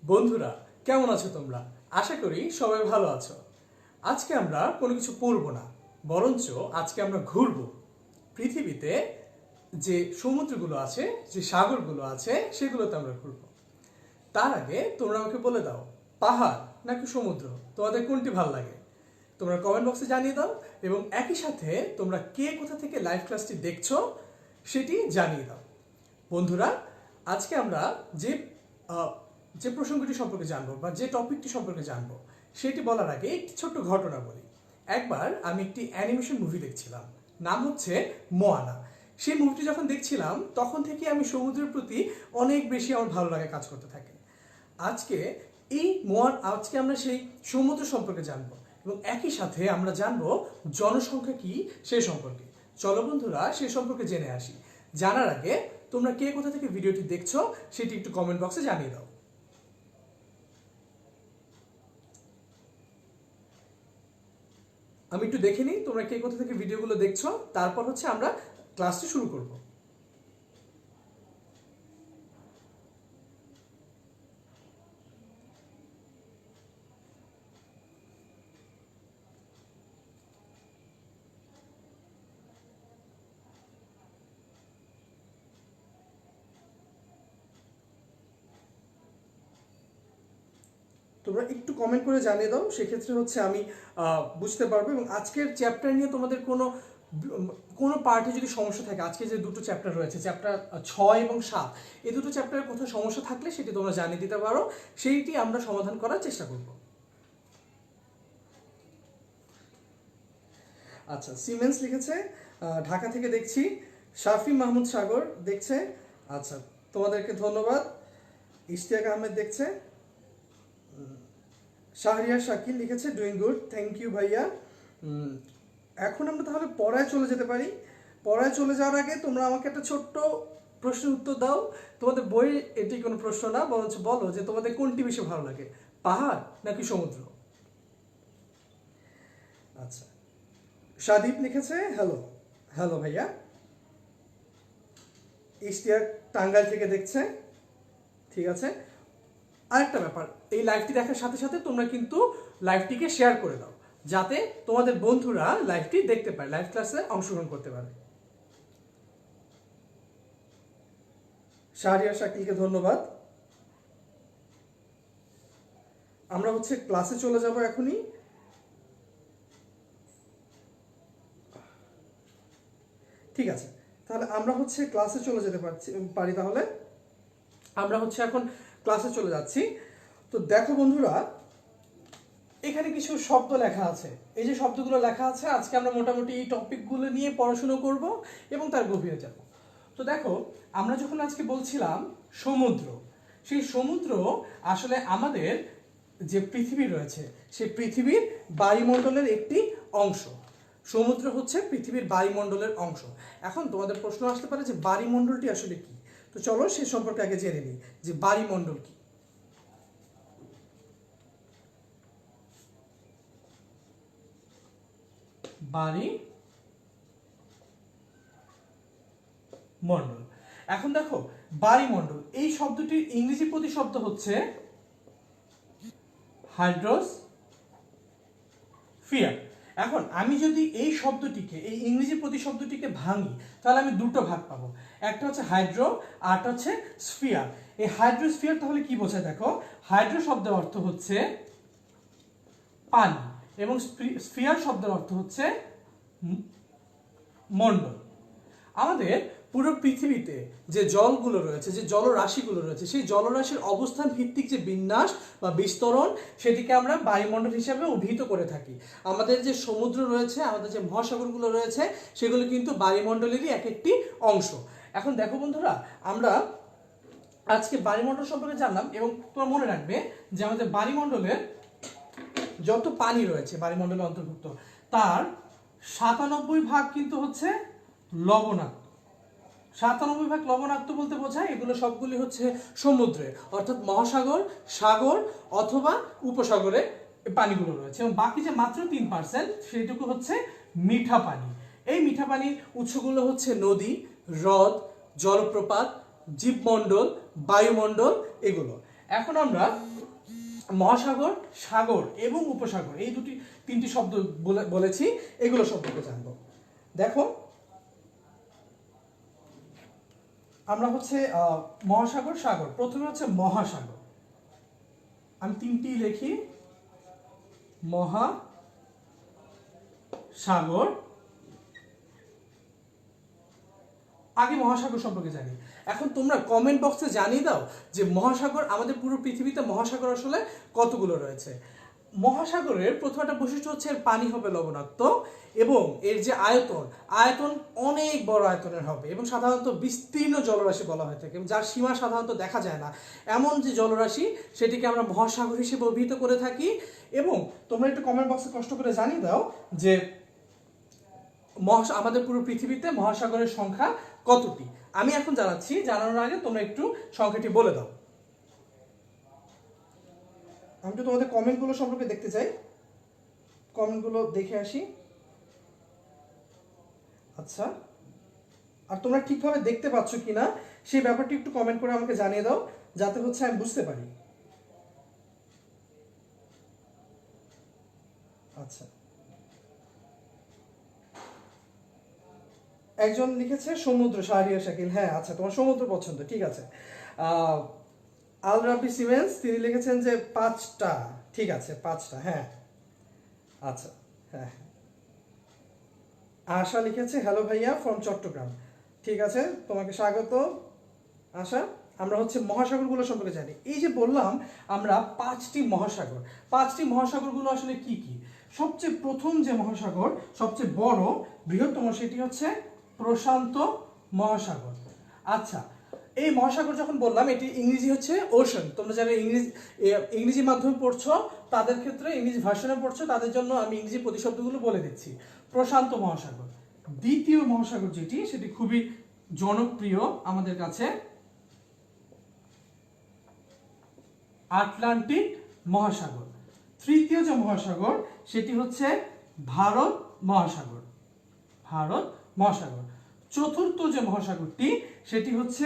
বন্ধুরা, কেমন আছো তোমরা? আশা করি সবাই ভালো আছো। আজকে আমরা কোনো কিছু পড়বো না, বরঞ্চ আজকে আমরা ঘুরবো। পৃথিবীতে যে সমুদ্রগুলো আছে, যে সাগরগুলো আছে, সেগুলোতে আমরা ঘুরবো। তার আগে তোমরা আমাকে বলে দাও, পাহাড় নাকি সমুদ্র, তোমাদের কোনটি ভালো লাগে? তোমরা কমেন্ট বক্সে জানিয়ে দাও, এবং একই সাথে তোমরা কে কোথা থেকে লাইভ ক্লাসটি দেখছো সেটি জানিয়ে দাও। বন্ধুরা, আজকে আমরা যে আহ, যে প্রসঙ্গটি সম্পর্কে জানবো বা যে টপিকটি সম্পর্কে জানবো সেটি বলার আগে একটি ছোট্ট ঘটনা বলি। একবার আমি একটি অ্যানিমেশন মুভি দেখছিলাম, নাম হচ্ছে মোয়ানা। সেই মুভিটি যখন দেখছিলাম তখন থেকে আমি সমুদ্রের প্রতি অনেক বেশি আমার ভালো লাগা কাজ করতে থাকে। আজকে আজকে আমরা সেই সমুদ্র সম্পর্কে জানবো, এবং একই সাথে আমরা জানবো জনসংখ্যা কি সে সম্পর্কে। চলো বন্ধুরা, সে সম্পর্কে জেনে আসি। জানার আগে তোমরা কে কোথা থেকে ভিডিওটি দেখছো সেটি একটু কমেন্ট বক্সে জানিয়ে দাও। আমি একটু দেখে নিই তোমরা কে কোথা থেকে ভিডিওগুলো দেখছো, তারপর হচ্ছে আমরা ক্লাসটি শুরু করব। তোমরা একটু কমেন্ট করে জানিয়ে দাও, সেক্ষেত্রে হচ্ছে আমি বুঝতে পারবো। এবং আজকের চ্যাপ্টার নিয়ে তোমাদের কোনো পার্টে যদি সমস্যা থাকে, আজকে যে দুটো চ্যাপ্টার রয়েছে, চ্যাপ্টার 6 এবং 7, এই দুটো চ্যাপ্টারের কোথাও সমস্যা থাকলে সেটি তোমরা জানিয়ে দিতে পারো, সেইটি আমরা সমাধান করার চেষ্টা করব। আচ্ছা, সিমেন্স লিখেছে ঢাকা থেকে দেখছি। শাফি মাহমুদ সাগর দেখছে। আচ্ছা, তোমাদেরকে ধন্যবাদ। ইশতিয়াক আহমেদ দেখছে। শাহরিয়ার শাকিল লিখেছে ডুইং গুড, থ্যাংক ইউ ভাইয়া। এখন আমরা তাহলে পড়ায় চলে যেতে পারি। পড়ায় চলে যাওয়ার আগে তোমরা আমাকে একটা ছোট্ট প্রশ্নের উত্তর দাও। তোমাদের বই এটি কোনো প্রশ্ন না, বরঞ্চ বলো যে তোমাদের কোনটি বেশি ভালো লাগে, পাহাড় নাকি সমুদ্র? আচ্ছা, সাদীপ লিখেছে হ্যালো। হ্যালো ভাইয়া। ইশতিয়াক টাঙ্গাইল থেকে দেখছে। ঠিক আছে। আরেকটা ব্যাপার, এই লাইভটি দেখার সাথে সাথে তোমরা কিন্তু লাইভটিকে শেয়ার করে দাও, যাতে তোমাদের বন্ধুরা লাইভটি দেখতে পারে, লাইভ ক্লাসে অংশগ্রহণ করতে পারে। শাহরিয়ার শাকিলকে ধন্যবাদ। আমরা হচ্ছে ক্লাসে চলে যাব এখনই। ঠিক আছে, তাহলে আমরা হচ্ছে ক্লাসে চলে যেতে পারি। তাহলে আমরা হচ্ছে এখন ক্লাসে চলে যাচ্ছি। তো দেখো বন্ধুরা, এখানে কিছু শব্দ লেখা আছে। এই যে শব্দগুলো লেখা আছে, আজকে আমরা মোটামুটি এই টপিকগুলো নিয়ে পড়াশোনা করব এবং তার গভীরে যাব। তো দেখো, আমরা যখন আজকে বলছিলাম সমুদ্র, সেই সমুদ্র আসলে আমাদের যে পৃথিবী রয়েছে সেই পৃথিবীর বায়ুমণ্ডলের একটি অংশ। সমুদ্র হচ্ছে পৃথিবীর বায়ুমণ্ডলের অংশ। এখন তোমাদের প্রশ্ন আসতে পারে যে বায়ুমণ্ডলটি আসলে কি। তো চলো সে সম্পর্কে আগে জেনে নিই যে বায়ুমণ্ডল কি। বায়ুমণ্ডল। এখন দেখো, বায়ুমণ্ডল এই শব্দটির ইংরেজি প্রতিশব্দ হচ্ছে হাইড্রোস্ফিয়ার। এখন আমি যদি এই শব্দটিকে, এই ইংরেজি প্রতিশব্দটিকে ভাঙি, তাহলে আমি দুটো ভাগ পাবো। একটা হচ্ছে হাইড্রো, আরটা হচ্ছে স্ফিয়ার। এই হাইড্রোস্ফিয়ার তাহলে কি বোঝায় দেখো, হাইড্রো শব্দের অর্থ হচ্ছে পানি, এবং স্ফিয়ার শব্দের অর্থ হচ্ছে মণ্ডল। আমাদের পুরো পৃথিবীতে যে জলগুলো রয়েছে, যে জলরাশিগুলো রয়েছে, সেই জলরাশির অবস্থান ভিত্তিক যে বিন্যাস বা বিস্তরণ, সেটিকে আমরা বায়ুমণ্ডল হিসাবে অভিহিত করে থাকি। আমাদের যে সমুদ্র রয়েছে, আমাদের যে মহাসাগরগুলো রয়েছে, সেগুলো কিন্তু বায়ুমণ্ডলেরই এক একটি অংশ। এখন দেখো বন্ধুরা, আমরা আজকে বায়ুমণ্ডল সম্পর্কে জানলাম, এবং তোমরা মনে রাখবে যে আমাদের বায়ুমণ্ডলের যত পানি রয়েছে বায়ুমণ্ডলের অন্তর্ভুক্ত, তার 97% কিন্তু হচ্ছে লবণাক্ত। 97% লবণাক্ত বলতে বোঝায় এগুলো সবগুলি হচ্ছে সমুদ্রে, অর্থাৎ মহাসাগর, সাগর অথবা উপসাগরে পানিগুলো রয়েছে, এবং বাকি যে মাত্র 3% সেটুকু হচ্ছে মিঠা পানি। এই মিঠা পানির উৎসগুলো হচ্ছে নদী, হ্রদ, জলপ্রপাত, জীবমণ্ডল, বায়ুমণ্ডল, এগুলো। এখন আমরা মহাসাগর, সাগর এবং উপসাগর, এই তিনটি শব্দ বলেছি, এগুলো সম্পর্কে জানবো। দেখো আমরা হচ্ছে মহাসাগর, সাগর। প্রথমে হচ্ছে মহাসাগর, আমি তিনটি লিখি, মহাসাগর। আগে মহাসাগর সম্পর্কে জানি। এখন তোমরা কমেন্ট বক্সে জানিয়ে দাও যে মহাসাগর, আমাদের পুরো পৃথিবীতে মহাসাগর আসলে কতগুলো রয়েছে। মহাসাগরের প্রথম একটা বৈশিষ্ট্য হচ্ছে এর পানি হবে লবণাক্ত এবং এর যে আয়তন, আয়তন অনেক বড় আয়তনের হবে এবং সাধারণত বিস্তীর্ণ জলরাশি বলা হয়ে থাকে, যার সীমা সাধারণত দেখা যায় না, এমন যে জলরাশি সেটিকে আমরা মহাসাগর হিসেবে অভিহিত করে থাকি। এবং তোমরা একটু কমেন্ট বক্সে কষ্ট করে জানিয়ে দাও যে আমাদের পুরো পৃথিবীতে মহাসাগরের সংখ্যা কতটি। আমি এখন জানাচ্ছি, জানানোর আগে তোমরা একটু সংখ্যাটি বলে দাও। আমি তো তোমাদের কমেন্টগুলো সম্পর্কে দেখতে চাই, কমেন্টগুলো দেখে আসি। আচ্ছা, আর তোমরা ঠিকভাবে দেখতে পাচ্ছ কিনা সেই ব্যাপারটি একটু কমেন্ট করে আমাকে জানিয়ে দাও, যাতে হচ্ছে আমি বুঝতে পারি। আচ্ছা, একজন লিখেছে সমুদ্র, শাহরিয়ার শাকিল। হ্যাঁ আচ্ছা, তোমার সমুদ্র পছন্দ, ঠিক আছে। আল রাবি সিমেন্স তিনি লিখেছেন যে 5টা, ঠিক আছে 5টা, হ্যাঁ আচ্ছা হ্যাঁ। আশা লিখেছে হ্যালো ভাইয়া ফ্রম চট্টগ্রাম, ঠিক আছে, তোমাকে স্বাগত আশা। আমরা হচ্ছে মহাসাগরগুলো সম্পর্কে জানি। এই যে বললাম আমরা 5টি মহাসাগর, 5টি মহাসাগরগুলো আসলে কি কি। সবচেয়ে প্রথম যে মহাসাগর, সবচেয়ে বড় বৃহত্তম, সেটি হচ্ছে প্রশান্ত মহাসাগর। আচ্ছা, এই মহাসাগর যখন বললাম, এটি ইংরেজি হচ্ছে ওশান। তোমরা যারা ইংরেজি মাধ্যমে পড়ছো, তাদের ক্ষেত্রে ইংরেজি ভার্সনে পড়ছো, তাদের জন্য আমি ইংরেজি প্রতিশব্দগুলো বলে দিচ্ছি। প্রশান্ত মহাসাগর। দ্বিতীয় মহাসাগর যেটি, সেটি খুবই জনপ্রিয় আমাদের কাছে, আটলান্টিক মহাসাগর। তৃতীয় যে মহাসাগর, সেটি হচ্ছে ভারত মহাসাগর, ভারত মহাসাগর। চতুর্থ যে মহাসাগরটি, সেটি হচ্ছে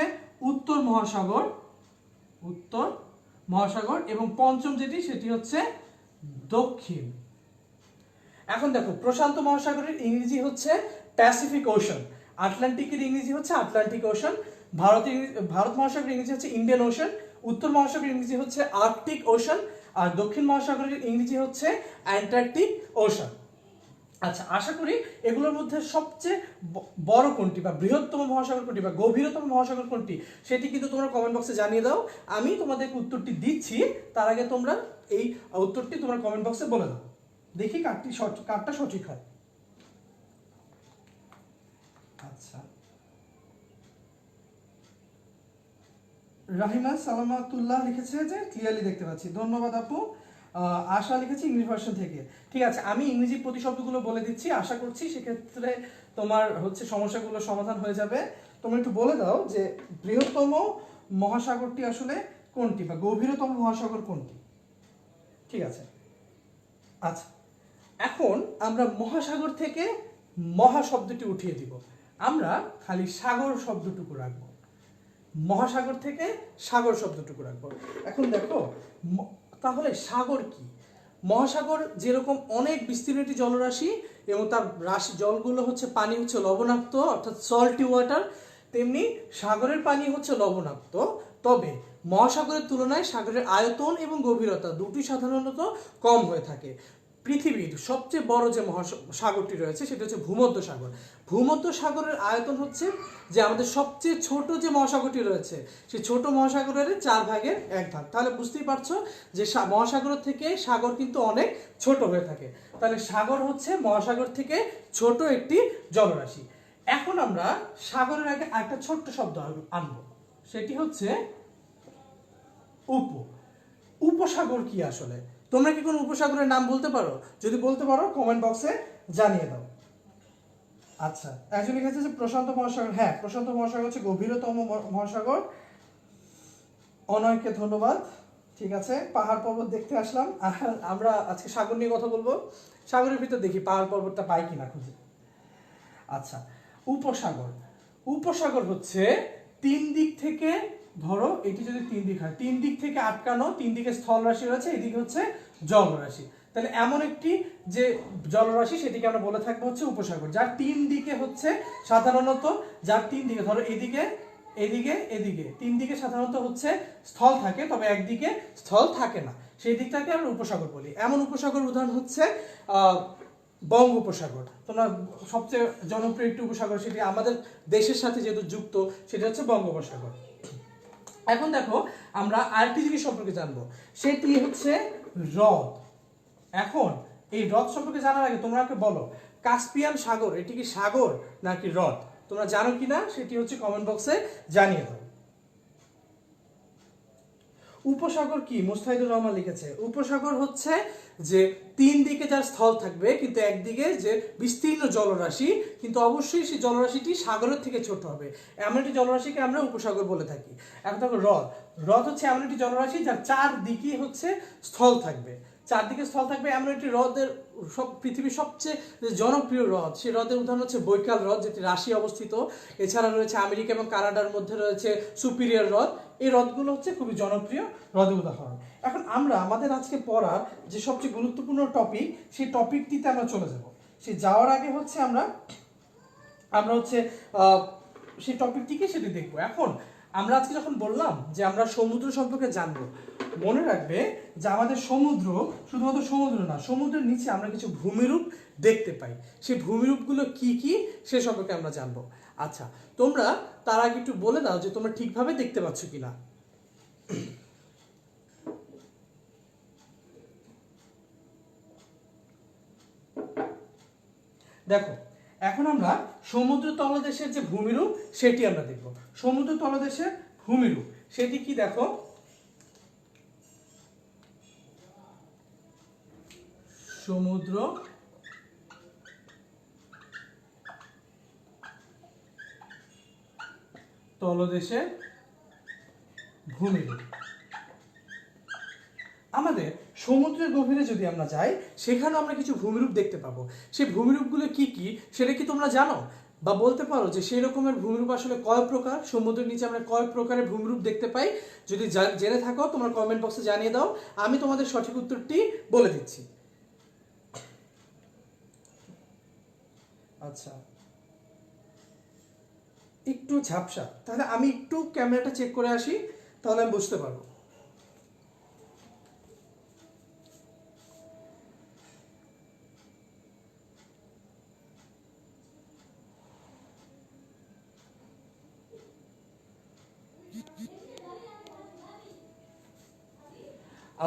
উত্তর মহাসাগর, উত্তর মহাসাগর। এবং পঞ্চম যেটি, সেটি হচ্ছে দক্ষিণ। এখন দেখো, প্রশান্ত মহাসাগরের ইংরেজি হচ্ছে প্যাসিফিক ওশান, আটলান্টিকের ইংরেজি হচ্ছে আটলান্টিক ওশান, ভারত মহাসাগরের ইংরেজি হচ্ছে ইন্ডিয়ান ওশান, উত্তর মহাসাগরের ইংরেজি হচ্ছে আর্কটিক ওশান, আর দক্ষিণ মহাসাগরের ইংরেজি হচ্ছে অ্যান্টার্কটিক ওশান। আচ্ছা, আশা করি এগুলোর মধ্যে সবচেয়ে বড় কোনটি বা বৃহত্তম মহাসাগর কোনটি বা গভীরতম মহাসাগর কোনটি, সেটি কিন্তু তোমরা কমেন্ট বক্সে জানিয়ে দাও। আমি তোমাদের উত্তরটি দিচ্ছি, তার আগে তোমরা এই উত্তরটি তোমরা কমেন্ট বক্সে বলে দাও, দেখি কারটা সঠিক হয়। আচ্ছা, রাহিমা সালামাতুল্লাহ লিখেছে যে ক্লিয়ারলি দেখতে পাচ্ছি, ধন্যবাদ আপু। আশা লিখেছে ইংলিশ ভার্সন থেকে, ঠিক আছে। আমি ইংরেজি প্রতিশব্দগুলো বলে দিচ্ছি, আশা করছি সেক্ষেত্রে তোমার হচ্ছে সমস্যাগুলো সমাধান হয়ে যাবে। তোমরা একটু বলে দাও যে বৃহত্তম মহাসাগরটি আসলে কোনটি বা গভীরতম মহাসাগর কোনটি, ঠিক আছে। আচ্ছা, এখন আমরা মহাসাগর থেকে মহা শব্দটি উঠিয়ে দিব, আমরা খালি সাগর শব্দটুকু রাখবো, মহাসাগর থেকে সাগর শব্দটুকু রাখবো। এখন দেখো, তাহলে সাগর কি? মহাসাগর যেরকম অনেক বিস্তীর্ণ একটি জলরাশি এবং তার রাশি জলগুলো হচ্ছে, পানি হচ্ছে লবণাক্ত অর্থাৎ সল্টি ওয়াটার, তেমনি সাগরের পানি হচ্ছে লবণাক্ত। তবে মহাসাগরের তুলনায় সাগরের আয়তন এবং গভীরতা দুটি সাধারণত কম হয়ে থাকে। পৃথিবীর সবচেয়ে বড় যে সাগরটি রয়েছে, সেটা হচ্ছে ভূমধ্য সাগর। ভূমধ্য সাগরের আয়তন হচ্ছে যে আমাদের সবচেয়ে ছোট যে মহাসাগরটি রয়েছে, সেই ছোট মহাসাগরের 4/1 তাহলে বুঝতেই পারছো যে মহাসাগর থেকে সাগর কিন্তু অনেক ছোট হয়ে থাকে। তাহলে সাগর হচ্ছে মহাসাগর থেকে ছোট একটি জলরাশি। এখন আমরা সাগরের আগে একটা ছোট্ট শব্দ আনবো, সেটি হচ্ছে উপসাগর। কি আসলে তোমরা কি কোনো উপসাগরের নাম বলতে পারো? যদি বলতে পারো কমেন্ট বক্সে জানিয়ে দাও। আচ্ছা, একজন লিখেছে যে প্রশান্ত মহাসাগর। হ্যাঁ, প্রশান্ত মহাসাগর হচ্ছে গভীরতম মহাসাগর। অনয়কে ধন্যবাদ, ঠিক আছে। পাহাড় পর্বত দেখতে আসলাম, আমরা আজকে সাগর নিয়ে কথা বলবো। সাগরের ভিতর দেখি পাহাড় পর্বতটা পাই কিনা খুঁজে। আচ্ছা, উপসাগর। উপসাগর হচ্ছে 3 দিক থেকে ধরো এটি যদি তিন দিক হয়, তিন দিক থেকে আটকানো, তিন দিকে স্থল রাশি রয়েছে, এদিকে হচ্ছে জলরাশি, তাহলে এমন একটি যে জলরাশি সেটিকে আমরা বলে থাকবো হচ্ছে উপসাগর, যার তিন দিকে হচ্ছে সাধারণত, যার তিন দিকে ধরো এদিকে এদিকে এদিকে তিন দিকে সাধারণত হচ্ছে স্থল থাকে, তবে একদিকে স্থল থাকে না, সেই দিকটাকে আমরা উপসাগর বলি। এমন উপসাগর উদাহরণ হচ্ছে বঙ্গোপসাগর। তোমরা সবচেয়ে জনপ্রিয় একটি উপসাগর, সেটি আমাদের দেশের সাথে যেহেতু যুক্ত, সেটা হচ্ছে বঙ্গোপসাগর। এখন দেখো আমরা আরেকটি জিনিস সম্পর্কে জানবো, সেটি হচ্ছে হ্রদ। এখন এই হ্রদ সম্পর্কে জানার আগে তোমরা আমাকে বলো, কাস্পিয়ান সাগর এটি কি সাগর নাকি হ্রদ? তোমরা জানো কিনা সেটি হচ্ছে কমেন্ট বক্সে জানিয়ে দাও। উপসাগর কি? মুস্তাহিদুর রহমান লিখেছে উপসাগর হচ্ছে যে তিন দিকে যার স্থল থাকবে কিন্তু একদিকে যে বিস্তীর্ণ জলরাশি, কিন্তু অবশ্যই সেই জলরাশিটি সাগরের থেকে ছোট হবে, এমন একটি জলরাশিকে আমরা উপসাগর বলে থাকি। এখন দেখো হ্রদ, হ্রদ হচ্ছে এমন একটি জলরাশি যার চারদিকে হচ্ছে স্থল থাকবে, চারদিকে স্থল থাকবে এমন একটি হ্রদের সব পৃথিবীর সবচেয়ে জনপ্রিয় হ্রদ, সেই হ্রদের উদাহরণ হচ্ছে বৈকাল হ্রদ, যেটি রাশিয়া অবস্থিত। এছাড়া রয়েছে আমেরিকা এবং কানাডার মধ্যে রয়েছে সুপিরিয়র হ্রদ। এই হ্রদগুলো হচ্ছে খুবই জনপ্রিয় হ্রদের উদাহরণ। এখন আমরা আমাদের আজকে পড়ার যে সবচেয়ে গুরুত্বপূর্ণ টপিক, সেই টপিকটিতে আমরা চলে যাব। সেই যাওয়ার আগে হচ্ছে আমরা হচ্ছে সেই টপিকটিকে সেটি দেখবো। এখন আমরা আজকে যখন বললাম যে আমরা সমুদ্র সম্পর্কে জানবো, মনে রাখবে যে আমাদের সমুদ্র শুধুমাত্র সমুদ্র না, সমুদ্রের নিচে আমরা কিছু ভূমিরূপ দেখতে পাই, সেই ভূমিরূপগুলো কি কি সে সম্পর্কে আমরা জানবো। আচ্ছা, তোমরা তার আগে একটু বলে দাও যে তোমরা ঠিকভাবে দেখতে পাচ্ছ কিনা। দেখো, এখন আমরা সমুদ্র তলদেশের যে ভূমিরূপ সেটি আমরা দেখব। সমুদ্র তলদেশের ভূমিরূপ সেটি কি? দেখো, সমুদ্র তলদেশের ভূমিরূপ। আমাদের সমুদ্রের গভীরে যদি আমরা যাই, সেখানে আমরা কিছু ভূমিরূপ দেখতে পাবো। সেই ভূমিরূপগুলো কি কি সেটা কি তোমরা জানো? বা বলতে পারো যে সেই রকমের ভূমিরূপ আসলে কয় প্রকার, সমুদ্রের নিচে আমরা কয় প্রকারের ভূমিরূপ দেখতে পাই? যদি জেনে থাকো তোমরা কমেন্ট বক্সে জানিয়ে দাও, আমি তোমাদের সঠিক উত্তরটি বলে দিচ্ছি। আচ্ছা, একটু ঝাপসা, তাহলে আমি একটু ক্যামেরাটা চেক করে আসি, তাহলে আমি বুঝতে পারবো।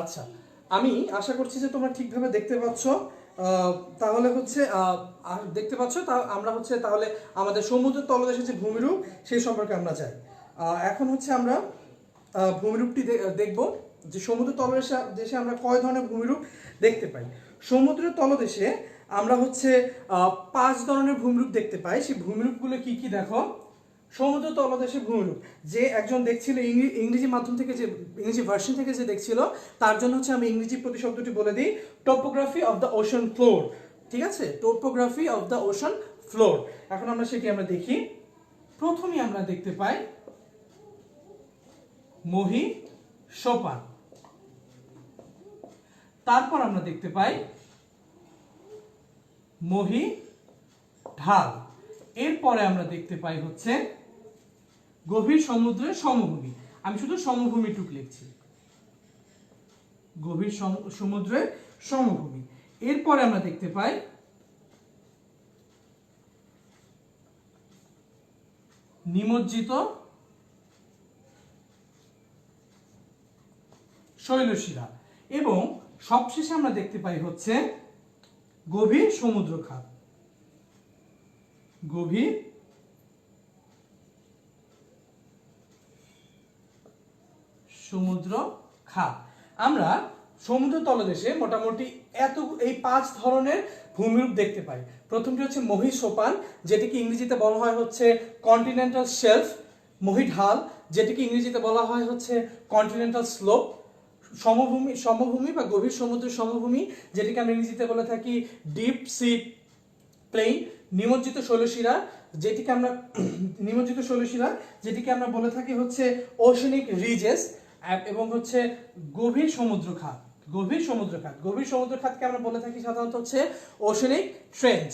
আচ্ছা, আমি আশা করছি যে তোমরা ঠিকভাবে দেখতে পাচ্ছ। তাহলে হচ্ছে দেখতে পাচ্ছ, তা আমরা হচ্ছে তাহলে আমাদের সমুদ্রের তলদেশে যে ভূমিরূপ সেই সম্পর্কে আমরা যাই। এখন হচ্ছে আমরা ভূমিরূপটি দেখব যে সমুদ্র তলদেশে আমরা কয় ধরনের ভূমিরূপ দেখতে পাই। সমুদ্রের তলদেশে আমরা হচ্ছে 5 ধরনের ভূমিরূপ দেখতে পাই। সেই ভূমিরূপগুলো কি কি? দেখো, সমুদ্র তলদেশে ভূমিরূপ, যে একজন দেখছিল ইংরেজি মাধ্যম থেকে, যে ইংরেজি ভার্সন থেকে যে দেখছিল, তার জন্য হচ্ছে আমি ইংরেজি প্রতিশব্দটি বলে দিই, topography of the ocean floor. ঠিক আছে, topography of the ocean floor. এখন আমরা সেটি আমরা দেখি। প্রথমেই আমরা দেখতে পাই মহি সোপান, তারপর আমরা দেখতে পাই মহি ঢাল, এরপরে আমরা দেখতে পাই হচ্ছে গভীর সমুদ্রের সমভূমি। আমি শুধু সমভূমিটুক লিখছি, গভীর সমুদ্রের সমভূমি। এরপরে আমরা দেখতে পাই নিমজ্জিত শৈলশিরা, এবং সবশেষে আমরা দেখতে পাই হচ্ছে গভীর সমুদ্র খাত, গভীর সমুদ্র খাত। আমরা সমুদ্র তলদেশে মোটামুটি এই 5 ধরনের ভূমিরূপ দেখতে পাই। প্রথমটি হচ্ছে মহি সোপান, যেটিকে ইংরেজিতে বলা হয় হচ্ছে কন্টিনেন্টাল শেলফ, মহি ঢাল, যেটিকে ইংরেজিতে বলা হয় হচ্ছে কন্টিনেন্টাল স্লোপ, সমভূমি বা গভীর সমুদ্রের সমভূমি, যেটিকে আমরা ইংরেজিতে বলে থাকি ডিপ সি প্লেইন, নিমজ্জিত শৈলশিরা, যেটিকে আমরা নিমজ্জিত শৈলশিরা, যেটিকে আমরা বলে থাকি হচ্ছে ওশেনিক রিজেস, এবং হচ্ছে গভীর সমুদ্র খাত। গভীর সমুদ্র খাত, গভীর সমুদ্র খাতকে আমরা বলে থাকি সাধারণত হচ্ছে ওশেনিক ট্রেঞ্চ।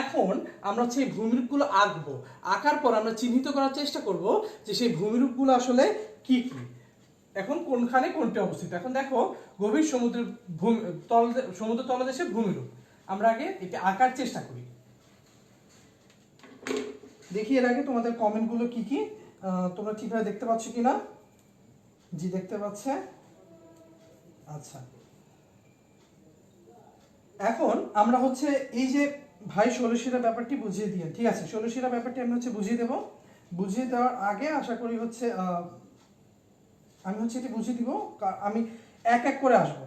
এখন আমরা হচ্ছে এই ভূমিরূপগুলো আঁকবো, আঁকার পর আমরা চিহ্নিত করার চেষ্টা করব যে সেই ভূমিরূপগুলো আসলে কি কি, এখন কোনখানে কোনটি অবস্থিত। এখন দেখো গভীর সমুদ্রের সমুদ্র তলদেশের ভূমিরূপ, আমরা আগে এটা আঁকার চেষ্টা করি। দেখি এর আগে তোমাদের কমেন্টগুলো কি কি, তোমরা ঠিকভাবে দেখতে পাচ্ছ কিনা। জি দেখতে পাচ্ছে। আচ্ছা, এখন আমরা হচ্ছে এই যে ভাই ষোলশিরা ব্যাপারটি বুঝিয়ে দিয়ে, ঠিক আছে, ষোলশিরা ব্যাপারটি আমি হচ্ছে বুঝিয়ে দেব। বুঝিয়ে দেওয়ার আগে আশা করি হচ্ছে আমি হচ্ছে এটি বুঝিয়ে দিব, আমি এক এক করে আসব।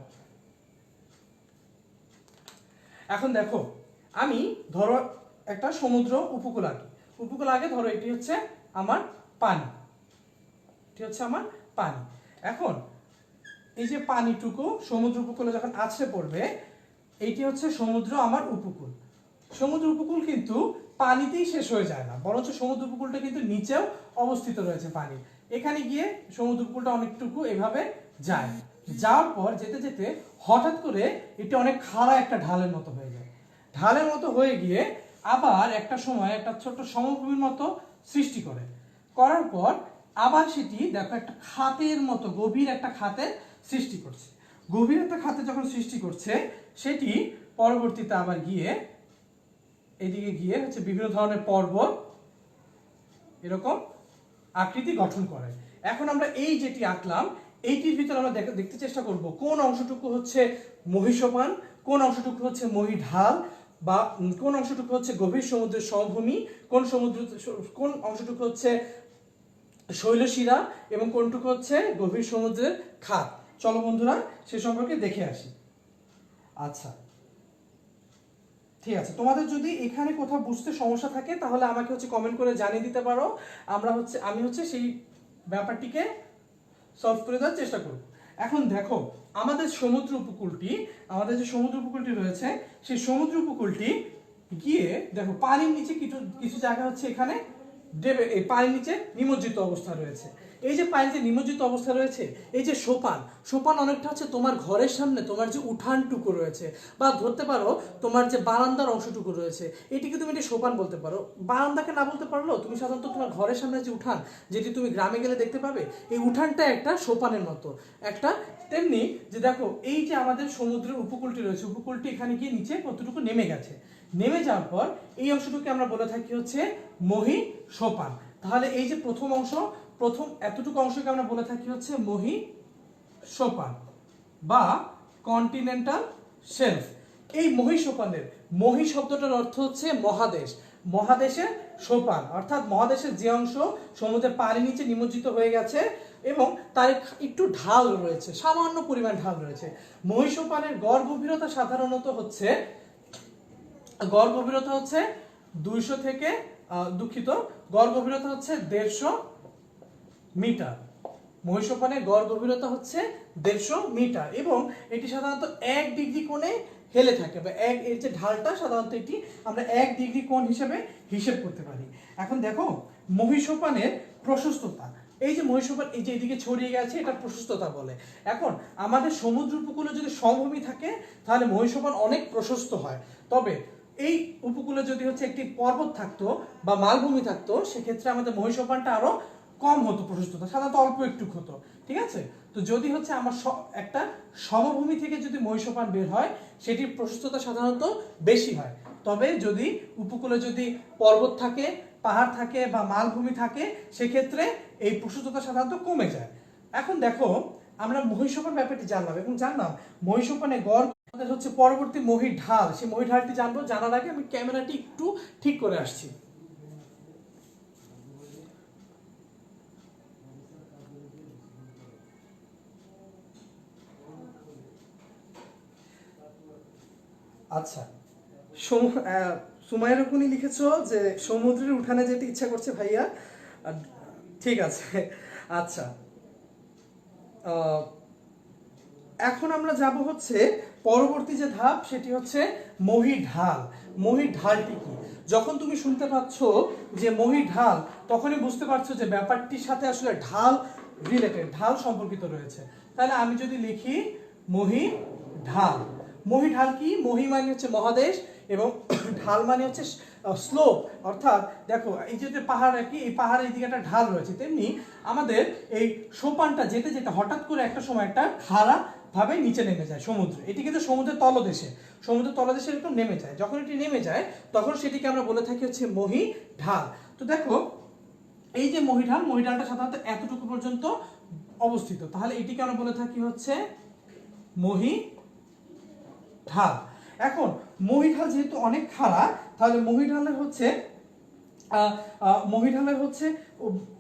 এখন দেখো আমি ধরো একটা সমুদ্র উপকূল আঁকি, উপকূল আগে ধরো এটি হচ্ছে আমার পানি, এটি হচ্ছে আমার পানি। এখন এই যে পানিটুকু সমুদ্র উপকূলে যখন আছড়ে পড়বে, এইটি হচ্ছে সমুদ্র আমার উপকূল। সমুদ্র উপকূল কিন্তু পানিতেই শেষ হয়ে যায় না, বরঞ্চ সমুদ্র উপকূলটা কিন্তু নিচেও অবস্থিত রয়েছে পানি। এখানে গিয়ে সমুদ্র উপকূলটা অনেকটুকু এভাবে যায়, যাওয়ার পর যেতে যেতে হঠাৎ করে এটা অনেক খাড়া একটা ঢালের মতো হয়ে যায়। ঢালের মতো হয়ে গিয়ে আবার একটা সময় একটা ছোট্ট সমভূমির মতো সৃষ্টি করে, করার পর আবার সেটি দেখো একটা খাতের মতো, গভীর একটা খাতের সৃষ্টি করছে। গভীর একটা খাতে যখন সৃষ্টি করছে, সেটি পরবর্তীতে আবার গিয়ে এদিকে গিয়ে হচ্ছে বিভিন্ন ধরনের পর্বত এরকম আকৃতি গঠন করে। এখন আমরা এই যেটি আঁকলাম, এইটির ভিতরে আমরা দেখতে চেষ্টা করব কোন অংশটুকু হচ্ছে মহীসোপান, কোন অংশটুকু হচ্ছে মহীঢাল, বা কোন অংশটুকু হচ্ছে গভীর সমুদ্রের সমভূমি, কোন অংশটুকু হচ্ছে শৈলশিরা, এবং কোনটুকু হচ্ছে গভীর সমুদ্রের খাত। চলো বন্ধুরা সে সম্পর্কে দেখে আসি। আচ্ছা ঠিক আছে, তোমাদের যদি এখানে কোথাও বুঝতে সমস্যা থাকে তাহলে আমাকে হচ্ছে কমেন্ট করে জানিয়ে দিতে পারো, আমি হচ্ছে সেই ব্যাপারটিকে সলভ করে দেওয়ার চেষ্টা করব। এখন দেখো আমাদের সমুদ্র উপকূলটি, আমাদের যে সমুদ্র উপকূলটি রয়েছে, সেই সমুদ্র উপকূলটি গিয়ে দেখো পানির নিচে কিছু কিছু জায়গা হচ্ছে এখানে এই পানির নিচে নিমজ্জিত অবস্থা রয়েছে। এই যে পানিতে নিমজ্জিত অবস্থা রয়েছে, এই যে সোপান, সোপান অনেকটা হচ্ছে তোমার ঘরের সামনে তোমার যে উঠানটুকু রয়েছে, বা ধরতে পারো তোমার যে বারান্দার অংশটুকু রয়েছে, এটিকে তুমি এটি সোপান বলতে পারো। বারান্দাকে না বলতে পারলো, তুমি সাধারণত তোমার ঘরের সামনে যে উঠান, যেটি তুমি গ্রামে গেলে দেখতে পাবে, এই উঠানটা একটা সোপানের মতো একটা। তেমনি যে দেখো এই যে আমাদের সমুদ্রের উপকূলটি রয়েছে, উপকূলটি এখানে গিয়ে নিচে কতটুকু নেমে গেছে, নেমে যাওয়ার পর এই অংশটুকু আমরা বলে থাকি হচ্ছে মহি সোপান। তাহলে এই যে প্রথম অংশ, প্রথম এতটুকু অংশকে আমরা বলে থাকি হচ্ছে মহি সোপান বা কন্টিনেন্টাল শেলফ। এই মহি সোপানের, মহি শব্দটার অর্থ হচ্ছে মহাদেশ, মহাদেশের সোপান অর্থাৎ মহাদেশের যে অংশ সমুদ্রের পানির নিচে নিমজ্জিত হয়ে গেছে এবং তার একটু ঢাল রয়েছে, সামান্য পরিমাণ ঢাল রয়েছে। মহি সোপানের গড় গভীরতা সাধারণত হচ্ছে, গড় গভীরতা হচ্ছে 200 থেকে দুঃখিত, গড় গভীরতা হচ্ছে 150 মিটার। মহীসোপানের গড় গভীরতা হচ্ছে 150 মিটার, এবং এটি সাধারণত 1 ডিগ্রি কোণে হেলে থাকে, বা এর যে ঢালটা সাধারণত এটি আমরা 1 ডিগ্রি কোণ হিসেবে হিসেব করতে পারি। এখন দেখো মহীসোপানের প্রশস্ততা, এই যে মহীসোপান এই যে এদিকে ছড়িয়ে গেছে, এটা প্রশস্ততা বলে। এখন আমাদের সমুদ্র উপকূলে যদি সমভূমি থাকে তাহলে মহীসোপান অনেক প্রশস্ত হয়, তবে এই উপকূলে যদি হচ্ছে একটি পর্বত থাকতো বা মালভূমি থাকতো, সেক্ষেত্রে আমাদের মহীসোপানটা আরো কম হতো, প্রশস্ততা সাধারণত অল্প একটু হতো, ঠিক আছে। তো যদি হচ্ছে আমার একটা সমভূমি থেকে যদি মহীসোপান বের হয়, সেটির প্রশস্ততা সাধারণত বেশি হয়। তবে যদি উপকূলে যদি পর্বত থাকে, পাহাড় থাকে বা মালভূমি থাকে, সেক্ষেত্রে এই প্রশস্ততা সাধারণত কমে যায়। এখন দেখো আমরা মহীসোপান ব্যাপারটি জানলাম, এবং জানলাম মহীসোপানে গড় হচ্ছে পরবর্তী মহির ঢাল, সেই মহির ঢালটি জানবো। জানার আগে আমি ক্যামেরাটি একটু ঠিক করে আসছি। আচ্ছা, সুমাইয়া রকুনি লিখেছো যে সমুদ্রের উঠানে যেতে ইচ্ছা করছে ভাইয়া। ঠিক আছে, আচ্ছা। এখন আমরা যাব হচ্ছে পরবর্তী যে ধাপ, সেটি হচ্ছে মহির ঢাল। মহির ঢালটি কি? যখন তুমি শুনতে পাচ্ছ যে মহি ঢাল, তখনই বুঝতে পারছো যে ব্যাপারটির সাথে আসলে ঢাল রিলেটেড, ঢাল সম্পর্কিত রয়েছে। তাহলে আমি যদি লিখি মহি ঢাল, মহি ঢাল কি? মহি মানে হচ্ছে মহাদেশ এবং ঢাল মানে হচ্ছে স্লোপ, অর্থাৎ দেখো এই যে পাহাড় আর কি, এই পাহাড়ের দিকে একটা ঢাল রয়েছে, তেমনি আমাদের এই সোপানটা যেতে যেতে হঠাৎ করে একটা সময় একটা খাড়া ভাবে নিচে নেমে যায় সমুদ্রে। এটি কিন্তু সমুদ্রের তলদেশে, সমুদ্রের তলদেশে এরকম নেমে যায়। যখন এটি নেমে যায় তখন সেটিকে আমরা বলে থাকি হচ্ছে মহি ঢাল। তো দেখো এই যে মহি ঢাল, মহি ঢালটা সাধারণত এতটুকু পর্যন্ত অবস্থিত, তাহলে এটিকে আমরা বলে থাকি হচ্ছে মহি ঢাল। এখন মহি ঢাল যেহেতু অনেক খাড়া, তাহলে মহি ঢালের হচ্ছে মহি ঢালের হচ্ছে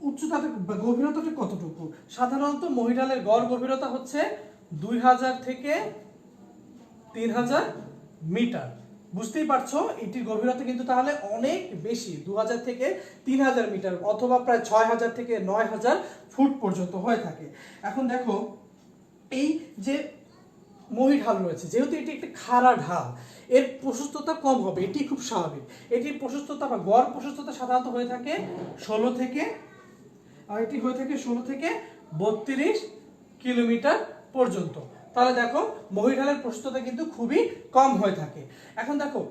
উচ্চতাটা গভীরতাটা কতটুকু? সাধারণত মহি ঢালের গড় গভীরতা হচ্ছে 2000 থেকে 3000 মিটার। বুঝতেই পারছো এটির গভীরতা কিন্তু তাহলে অনেক বেশি, 2000 থেকে 3000 মিটার অথবা প্রায় 6000 থেকে 9000 ফুট পর্যন্ত হয়ে থাকে। এখন দেখো এই যে মহি ঢাল রয়েছে, যেহেতু এটি একটি খাড়া ঢাল, এর প্রশস্ততা কম হবে, এটি খুব স্বাভাবিক। এটির প্রশস্ততা বা গড় প্রশস্ততা সাধারণত হয়ে থাকে 16 থেকে, আর এটি হয়ে থাকে 16 থেকে 32 কিলোমিটার পর্যন্ত। তাহলে দেখো মহিঢালের প্রশস্ততা কিন্তু খুবই কম হয়ে থাকে। এখন দেখো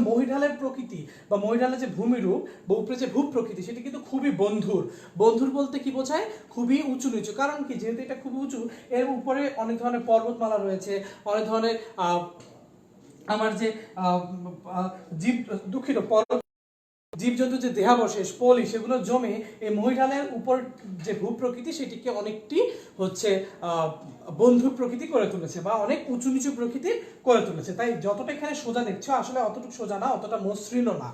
মহিঢালের প্রকৃতি বা মহিঢালের যে ভূমিরূপ বা উপরে যে ভূপ্রকৃতি সেটি কিন্তু খুবই বন্ধুর। বন্ধুর বলতে কি বোঝায়? খুবই উঁচু নিচু। কারণ কি? যেহেতু এটা খুবই উঁচু, এর উপরে অনেক ধরনের পর্বতমালা রয়েছে, অনেক ধরনের আমার যে জীব দুঃখিত জীবজন্তু যে দেহাবশেষ পলি সেগুলো জমে এই মহিঢালের উপর যে ভূপ্রকৃতি সেটিকে অনেকটি হচ্ছে বন্ধুর প্রকৃতি করে তুলেছে বা অনেক উঁচু নিচু প্রকৃতি করে তুলেছে। তাই যতটা এখানে সোজা দেখছো আসলে অতটুকু সোজা না, অতটা মসৃণও না।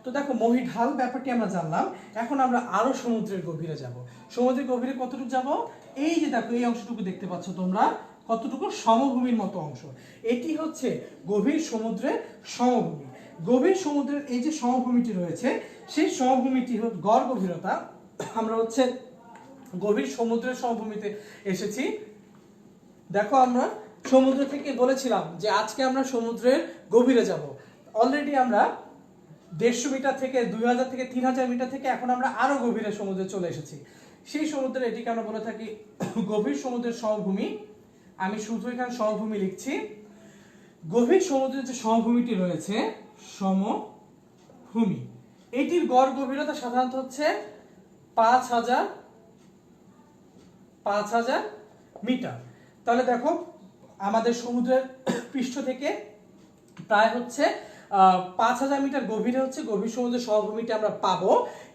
তো দেখো মহিঢাল ব্যাপারটি আমরা জানলাম। এখন আমরা আরো সমুদ্রের গভীরে যাব। সমুদ্রের গভীরে কতটুকু যাব? এই যে দেখো এই অংশটুকু দেখতে পাচ্ছ তোমরা, কতটুকু সমভূমির মতো অংশ, এটি হচ্ছে গভীর সমুদ্রের সমভূমি। গভীর সমুদ্রের এই যে সমভূমিটি রয়েছে, সেই সমভূমিটি গড় গভীরতা, আমরা হচ্ছে গভীর সমুদ্রের সমভূমিতে এসেছি। দেখো আমরা সমুদ্র থেকে বলেছিলাম যে আজকে আমরা সমুদ্রের গভীরে যাব। অলরেডি আমরা 150 মিটার থেকে 2000 থেকে 3000 মিটার থেকে এখন আমরা আরো গভীরে সমুদ্রে চলে এসেছি। সেই সমুদ্রের এটিকে আমরা বলে থাকি গভীর সমুদ্রের সমভূমি। আমি শুধু এখানে সমভূমি লিখছি। গভীর সমুদ্রের যে সমভূমিটি রয়েছে সমভূমি, এটির গড় গভীরতা সাধারণত হচ্ছে 5000 মিটার। তাহলে দেখো আমাদের সমুদ্রের পৃষ্ঠ থেকে প্রায় হচ্ছে 5000 মিটার গভীরে হচ্ছে গভীর সমুদ্রের সমভূমিটা আমরা পাবো।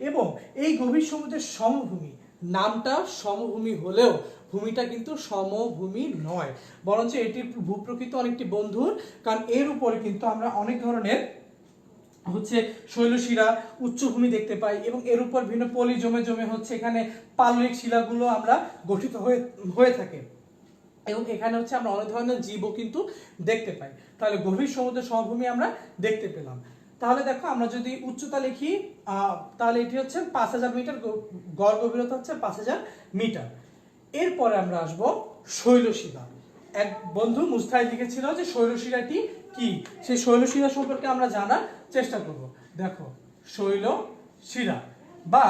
এবং এই গভীর সমুদ্রের সমভূমি, নামটা সমভূমি হলেও ভূমিটা কিন্তু সমভূমি নয়, বরঞ্চ এটির ভূপ্রকৃতি অনেকটি বন্ধুর। কারণ এর উপরে কিন্তু আমরা অনেক ধরনের হচ্ছে শৈলশিরা উচ্চভূমি দেখতে পাই এবং এর উপর ভিন্ন পলি জমে জমে হচ্ছে এখানে পাললিক শিলাগুলো আমরা গঠিত হয়ে থাকে এবং এখানে হচ্ছে আমরা অনেক ধরনের জীবও কিন্তু দেখতে পাই। তাহলে গভীর সমুদ্রের সমভূমি আমরা দেখতে পেলাম। তাহলে দেখো আমরা যদি উচ্চতা লিখি তাহলে এটি হচ্ছে 5000 মিটার, গড় গভীরতা হচ্ছে 5000 মিটার। এরপরে আমরা আসব শৈলশিরা। এক বন্ধু মুস্তাহিদ লিখেছিল যে শৈলশিরাটি কি, সেই শৈলশিরা সম্পর্কে আমরা জানার চেষ্টা করব। দেখো শৈলশিরা বা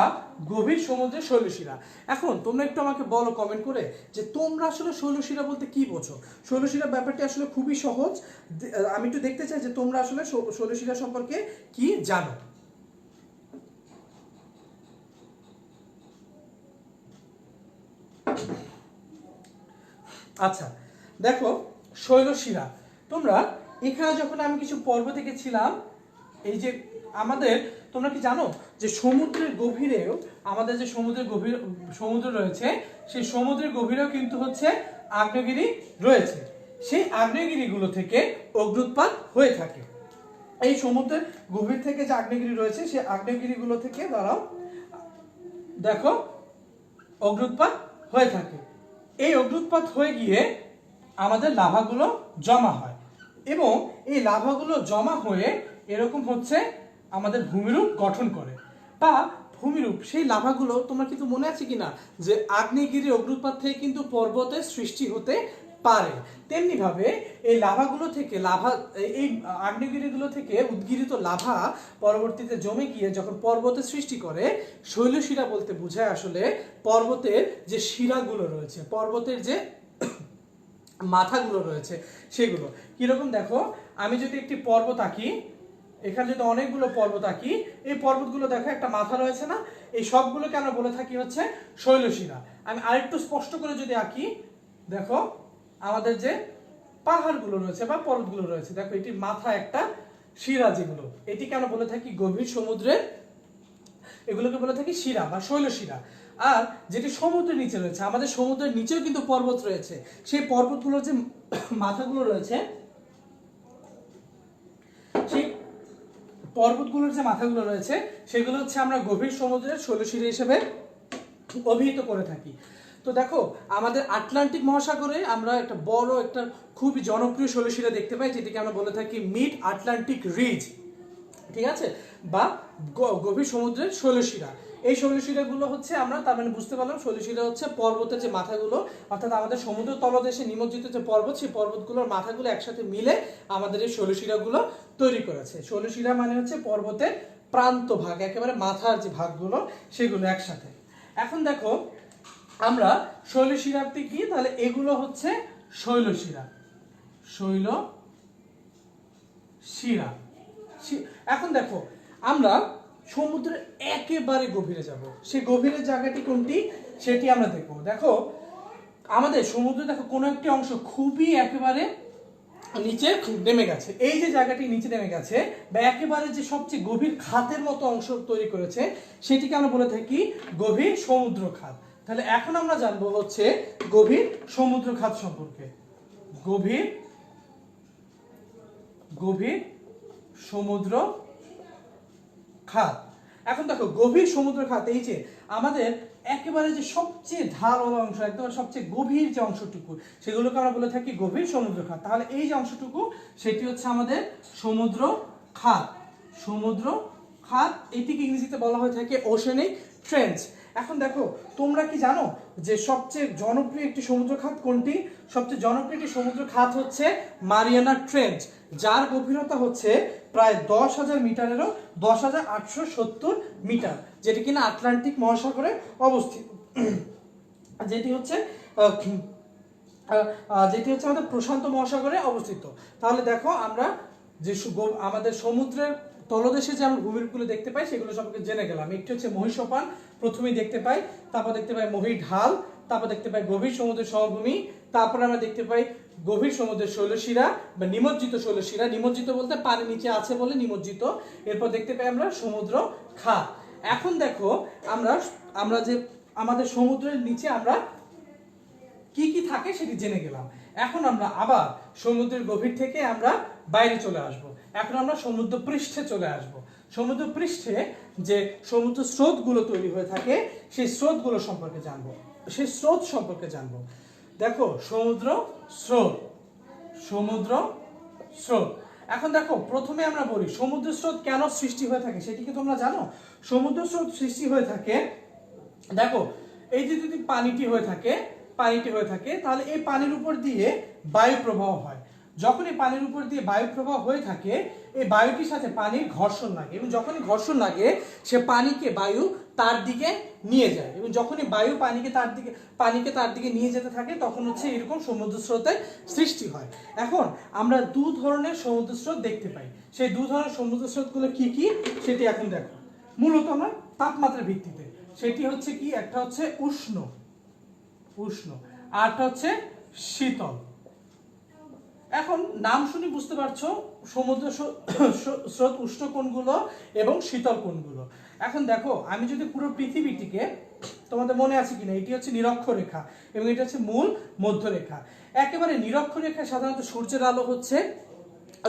গভীর সমুদ্রের শৈলশিরা। এখন তোমরা একটু আমাকে বলো কমেন্ট করে যে তোমরা আসলে শৈলশিরা বলতে কি বোঝো। শৈলশিরা ব্যাপারটি আসলে খুবই সহজ, আমি একটু দেখতে চাই যে তোমরা আসলে শৈলশিরা সম্পর্কে কি জানো। আচ্ছা দেখো শৈলশিরা, তোমরা এখানে যখন আমি কিছু পর্ব দেখেছিলাম, এই যে আমাদের তোমরা কি জানো যে সমুদ্রের গভীরেও আমাদের যে সমুদ্র রয়েছে, সেই সমুদ্রের গভীরেও কিন্তু হচ্ছে আগ্নেয়গিরি রয়েছে। সেই আগ্নেয়গিরিগুলো থেকে অগ্ন্যুৎপাত হয়ে থাকে। এই সমুদ্রের গভীর থেকে যে আগ্নেয়গিরি রয়েছে সেই আগ্নেয়গিরিগুলো থেকে দাঁড়াও দেখো অগ্ন্যুৎপাত হয়ে থাকে। এই অগ্ন্যুৎপাত হয়ে গিয়ে আমাদের লাভাগুলো জমা হয় এবং এই লাভাগুলো জমা হয়ে এরকম হচ্ছে আমাদের ভূমিরূপ গঠন করে বা ভূমিরূপ। সেই লাভাগুলো তোমরা কিন্তু মনে আছে কিনা যে আগ্নেয়গিরির অগ্ন্যুৎপাত থেকে কিন্তু পর্বতের সৃষ্টি হতে পারে। তেমনি ভাবে এই লাভাগুলো থেকে এই আগ্নেয়গিরিগুলো থেকে উদ্গীরিত লাভা পরবর্তীতে জমে গিয়ে যখন পর্বতের সৃষ্টি করে, শৈলশিরা বলতে বোঝায় আসলে পর্বতের যে শিরাগুলো রয়েছে, পর্বতের যে মাথাগুলো রয়েছে সেগুলো। কিরকম দেখো, আমি যদি একটি পর্বত আঁকি, এখানে যদি অনেকগুলো পর্বত আঁকি, এই পর্বতগুলো দেখো একটা মাথা রয়েছে না, এই সবগুলোকে আমরা বলে থাকি হচ্ছে শৈলশিরা। আমি আরেকটু স্পষ্ট করে যদি আঁকি, দেখো আমাদের যে পাহাড়গুলো রয়েছে বা পর্বতগুলো রয়েছে, দেখো এটি মাথা একটা শিরা, যেগুলো এটিকে আমরা বলে থাকি গভীর সমুদ্রের, এগুলোকে বলে থাকি শিরা বা শৈলশিরা। আর যেটি সমুদ্রের নিচে রয়েছে, আমাদের সমুদ্রের নিচেও কিন্তু পর্বত রয়েছে, সেই পর্বতগুলোর যে মাথাগুলো রয়েছে, সেই পর্বতগুলোর যে মাথাগুলো রয়েছে সেগুলো হচ্ছে আমরা গভীর সমুদ্রের শৈলশিরা হিসেবে অভিহিত করে থাকি। তো দেখো আমাদের আটলান্টিক মহাসাগরে আমরা একটা বড় একটা খুবই জনপ্রিয় শৈলশিরা দেখতে পাই, যেটিকে আমরা বলে থাকি মিড আটলান্টিক রিজ, ঠিক আছে, বা গভীর সমুদ্রের শৈলশিরা। এই শৈলশিরাগুলো হচ্ছে আমরা তার মানে বুঝতে পারলাম শৈলশিরা হচ্ছে পর্বতের যে মাথাগুলো, অর্থাৎ আমাদের সমুদ্র তলদেশে নিমজ্জিত যে পর্বত, সেই পর্বতগুলোর মাথাগুলো একসাথে মিলে আমাদের এই শৈলশিরাগুলো তৈরি করেছে। শৈলশিরা মানে হচ্ছে পর্বতের প্রান্ত ভাগ, একেবারে মাথার যে ভাগগুলো সেগুলো একসাথে। এখন দেখো আমরা শৈলশিরাতে কি, তাহলে এগুলো হচ্ছে শৈলশিরা, শৈলশিরা। এখন দেখো আমরা সমুদ্রের একেবারে গভীরে যাব, সেই গভীরের জায়গাটি কোনটি সেটি আমরা দেখবো। দেখো আমাদের সমুদ্রে দেখো কোনো একটি অংশ খুবই একেবারে নিচে নেমে গেছে, এই যে জায়গাটি নিচে নেমে গেছে বা একেবারে যে সবচেয়ে গভীর খাতের মতো অংশ তৈরি করেছে, সেটিকে আমরা বলে থাকি গভীর সমুদ্র খাত। তাহলে এখন আমরা জানবো হচ্ছে গভীর সমুদ্র খাত সম্পর্কে। গভীর সমুদ্র খাত। এখন দেখো গভীর সমুদ্র খাত, এই যে আমাদের একেবারে যে সবচেয়ে ধারওয়ালা অংশ, একদম সবচেয়ে গভীর যে অংশটুকু, সেগুলোকে আমরা বলে থাকি গভীর সমুদ্র খাত। তাহলে এই যে অংশটুকু সেটি হচ্ছে আমাদের সমুদ্র খাত। সমুদ্র খাত, এটিকে ইংরেজিতে বলা হয়ে থাকে ওশেনিক ট্রেঞ্চ। এখন দেখো তোমরা কি জানো যে সবচেয়ে জনপ্রিয় একটি সমুদ্র খাত কোনটি? সবচেয়ে জনপ্রিয় একটি সমুদ্র খাত হচ্ছে মারিয়ানা ট্রেঞ্চ, যার গভীরতা হচ্ছে প্রায় 10,000 মিটারেরও 10,870 মিটার, যেটি কিনা আটলান্টিক মহাসাগরে অবস্থিত, যেটি হচ্ছে আমাদের প্রশান্ত মহাসাগরে অবস্থিত। তাহলে দেখো আমরা যে আমাদের সমুদ্রের তলদেশে যে আমরা ভূমিরূপগুলো দেখতে পাই সেগুলো সম্পর্কে জেনে গেলাম। একটি হচ্ছে মহীসোপান, প্রথমেই দেখতে পাই, তারপর দেখতে পাই মহীর ঢাল, তারপর দেখতে পাই গভীর সমুদ্রের সমভূমি, তারপর আমরা দেখতে পাই গভীর সমুদ্রের শৈলশিরা বা নিমজ্জিত শৈলশিরা, নিমজ্জিত বলতে পানি নিচে আছে বলে নিমজ্জিত। এরপর দেখতে পাই আমরা সমুদ্র খাত। এখন দেখো আমরা যে আমাদের সমুদ্রের নিচে আমরা কি কি থাকে সেটি জেনে গেলাম। এখন আমরা আবার সমুদ্রের গভীর থেকে আমরা বাইরে চলে আসব। এখন আমরা সমুদ্র পৃষ্ঠে চলে আসব। সমুদ্র পৃষ্ঠে যে সমুদ্র স্রোতগুলো তৈরি হয়ে থাকে সেই স্রোতগুলো সম্পর্কে জানবো, সেই স্রোত সম্পর্কে জানবো। দেখো সমুদ্র স্রোত। এখন দেখো প্রথমে আমরা বলি সমুদ্র স্রোত কেন সৃষ্টি হয়ে থাকে সেটি কি তোমরা জানো? সমুদ্র স্রোত সৃষ্টি হয়ে থাকে, দেখো এই যে যদি পানিটি হয়ে থাকে তাহলে এই পানির উপর দিয়ে বায়ু প্রবাহ হয়। যখন এই পানির উপর দিয়ে বায়ু প্রবাহ হয়ে থাকে, এই বায়ুটির সাথে পানির ঘর্ষণ লাগে, এবং যখনই ঘর্ষণ লাগে সে পানিকে বায়ু তার দিকে নিয়ে যায়, এবং যখনই বায়ু পানিকে তার দিকে নিয়ে যেতে থাকে তখন হচ্ছে এরকম সমুদ্র স্রোতের সৃষ্টি হয়। এখন আমরা দু ধরনের সমুদ্র স্রোত দেখতে পাই, সেই দু ধরনের সমুদ্র স্রোতগুলো কি কি সেটি এখন দেখো। মূলত আমরা তাপমাত্রার ভিত্তিতে, সেটি হচ্ছে কি, একটা হচ্ছে উষ্ণ আরটা হচ্ছে শীতল। এখন নাম শুনে বুঝতে পারছো সমুদ্র স্রোত উষ্ণ কোনগুলো এবং শীতল কোনগুলো। এখন দেখো আমি যদি পুরো পৃথিবীটিকে, তোমাদের মনে আছে কিনা, এটি হচ্ছে নিরক্ষরেখা এবং এটা হচ্ছে মূল মধ্যরেখা। একেবারে নিরক্ষরেখায় সাধারণত সূর্যের আলো হচ্ছে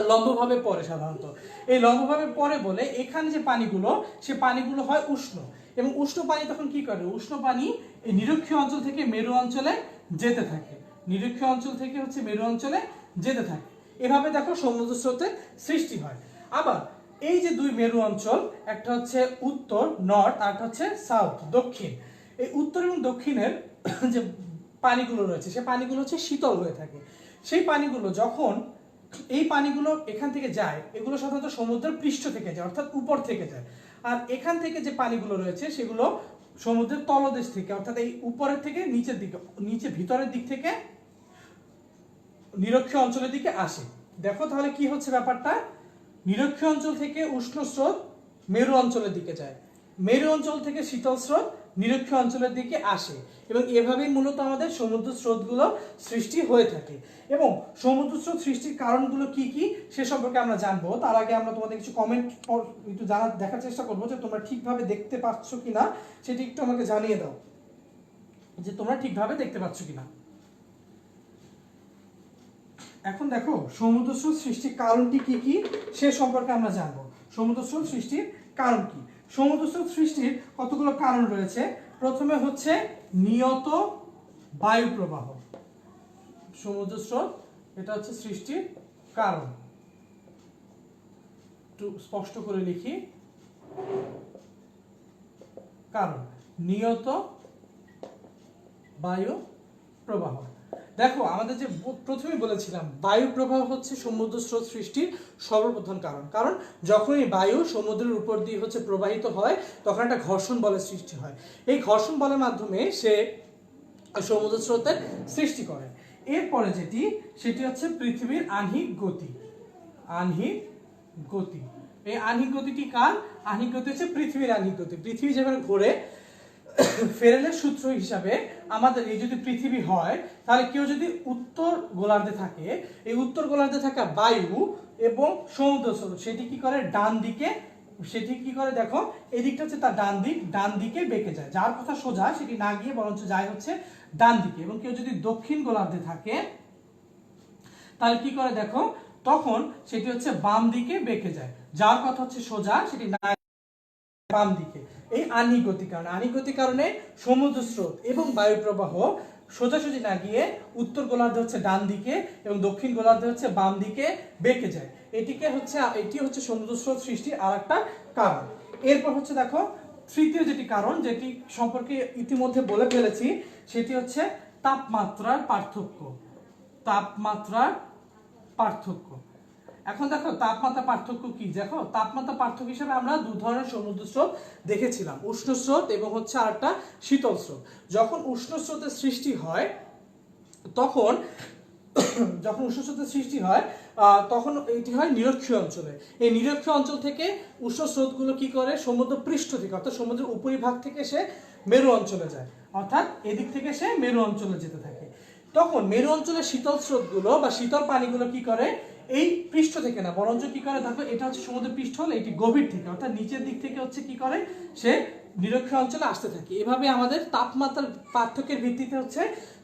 লম্বভাবে পড়ে, সাধারণত এই লম্বভাবে পড়ে বলে এখানে যে পানিগুলো, সে পানিগুলো হয় উষ্ণ, এবং উষ্ণ পানি তখন কি করে, উষ্ণ পানি এই নিরক্ষীয় অঞ্চল থেকে মেরু অঞ্চলে যেতে থাকে, নিরক্ষীয় অঞ্চল থেকে হচ্ছে মেরু অঞ্চলে যেতে থাকে। এভাবে দেখো সমুদ্র স্রোতের সৃষ্টি হয়। আবার এই যে দুই মেরু অঞ্চল, একটা হচ্ছে উত্তর নর্থ আর একটা হচ্ছে সাউথ দক্ষিণ, এই উত্তর এবং দক্ষিণের যে পানিগুলো রয়েছে সেই পানিগুলো হচ্ছে শীতল হয়ে থাকে। সেই পানিগুলো যখন এই পানিগুলো এখান থেকে যায়, এগুলো সাধারণত সমুদ্রের পৃষ্ঠ থেকে যায়, অর্থাৎ উপর থেকে যায়। আর এখান থেকে যে পানিগুলো রয়েছে সেগুলো সমুদ্রের তলদেশ থেকে, অর্থাৎ এই উপরের থেকে নিচের দিকে, নিচে ভিতরের দিক থেকে নিরক্ষীয় অঞ্চলের দিকে আসে। দেখো তাহলে কি হচ্ছে ব্যাপারটা, নিরক্ষীয় অঞ্চল থেকে উষ্ণ স্রোত মেরু অঞ্চলের দিকে যায়, মেরু অঞ্চল থেকে শীতল স্রোত নিরক্ষীয় অঞ্চলের দিকে আসে, এবং এভাবেই মূলত আমাদের সমুদ্র স্রোতগুলো সৃষ্টি হয়ে থাকে। এবং সমুদ্র স্রোত সৃষ্টির কারণগুলো কি কি সে সম্পর্কে আমরা জানবো। তার আগে আমরা তোমাদের কিছু কমেন্ট একটু দেখার চেষ্টা করবো যে তোমরা ঠিকভাবে দেখতে পাচ্ছ কিনা, সেটি একটু আমাকে জানিয়ে দাও যে তোমরা ঠিকভাবে দেখতে পাচ্ছ কিনা। এখন দেখো সমুদ্র স্রোত সৃষ্টির কারণটি কি কি সে সম্পর্কে আমরা জানবো। সমুদ্র স্রোত সৃষ্টির কারণ কি? সমুদ্র স্রোত সৃষ্টির কতগুলো কারণ রয়েছে। প্রথমে হচ্ছে নিয়ত বায়ু প্রবাহ। সমুদ্র স্রোত এটা হচ্ছে সৃষ্টির কারণ, একটু স্পষ্ট করে লিখি, কারণ নিয়ত বায়ু প্রবাহ। দেখো আমাদের যে প্রথমে বলেছিলাম বায়ু প্রবাহ হচ্ছে সমুদ্র স্রোত সৃষ্টির সর্বপ্রধান কারণ। কারণ যখনই বায়ু সমুদ্রের উপর দিয়ে হচ্ছে প্রবাহিত হয় তখন একটা ঘর্ষণ বলের সৃষ্টি হয়। এই ঘর্ষণ বলের মাধ্যমে সে সমুদ্র স্রোতের সৃষ্টি করে। এরপরে যেটি সেটি হচ্ছে পৃথিবীর আহ্নিক গতি। আহ্নিক গতি, এই আহ্নিক গতিটি কার? আহ্নিক গতি হচ্ছে পৃথিবীর আহ্নিক গতি। পৃথিবী যেভাবে ঘোরে, ফেরেলের সূত্র হিসাবে আমাদের এই যদি পৃথিবী হয় তাহলে কেউ যদি উত্তর গোলার্ধে থাকে, এই উত্তর গোলার্ধে থাকা বায়ু এবং সমুদ্র স্রোত সেটি কি করে ডান দিকে, সেটি কি করে দেখো এই দিকটা হচ্ছে তার ডান দিক, ডান দিকে বেঁকে যায়, যার কথা সোজা সেটি না গিয়ে বরঞ্চ যায় হচ্ছে ডান দিকে। এবং কেউ যদি দক্ষিণ গোলার্ধে থাকে তাহলে কি করে দেখো, তখন সেটি হচ্ছে বাম দিকে বেঁকে যায়, যার কথা হচ্ছে সোজা সেটি না বাম দিকে। এই আহ্নিক গতির কারণে, আহ্নিক গতির কারণে সমুদ্র স্রোত এবং বায়ু প্রবাহ সোজাসুজি না গিয়ে উত্তর গোলার্ধে হচ্ছে ডান দিকে এবং দক্ষিণ গোলার্ধে হচ্ছে বাম দিকে বেঁকে যায়। এটি হচ্ছে সমুদ্র স্রোত সৃষ্টির আর একটা কারণ। এরপর হচ্ছে দেখো তৃতীয় যেটি কারণ, যেটি সম্পর্কে ইতিমধ্যে বলে ফেলেছি, সেটি হচ্ছে তাপমাত্রার পার্থক্য। তাপমাত্রার পার্থক্য। এখন দেখো তাপমাত্রা পার্থক্য কি, দেখো তাপমাত্রা পার্থক্য হিসেবে আমরা দু ধরনের সমুদ্র স্রোত দেখেছিলাম, উষ্ণ স্রোত এবং হচ্ছে আরেকটা শীতল স্রোত। যখন উষ্ণ স্রোতের সৃষ্টি হয় তখন তখন এটি হয় নিরক্ষীয় অঞ্চলে। এই নিরক্ষীয় অঞ্চল থেকে উষ্ণ স্রোতগুলো কি করে সমুদ্র পৃষ্ঠ থেকে, অর্থাৎ সমুদ্রের উপরিভাগ থেকে সে মেরু অঞ্চলে যায়, অর্থাৎ এদিক থেকে সে মেরু অঞ্চলে যেতে থাকে। তখন মেরু অঞ্চলের শীতল স্রোতগুলো বা শীতল পানিগুলো কি করে এই পৃষ্ঠ থেকে না, বরঞ্চ কি করে দেখো এটা হচ্ছে সমুদ্রের পৃষ্ঠ হলে এটি গভীর থেকে, অর্থাৎ নিচের দিক থেকে হচ্ছে কি করে সে নিরক্ষীয় অঞ্চলে আসতে থাকে। এভাবে আমাদের তাপমাত্রার পার্থক্যের ভিত্তিতে হচ্ছে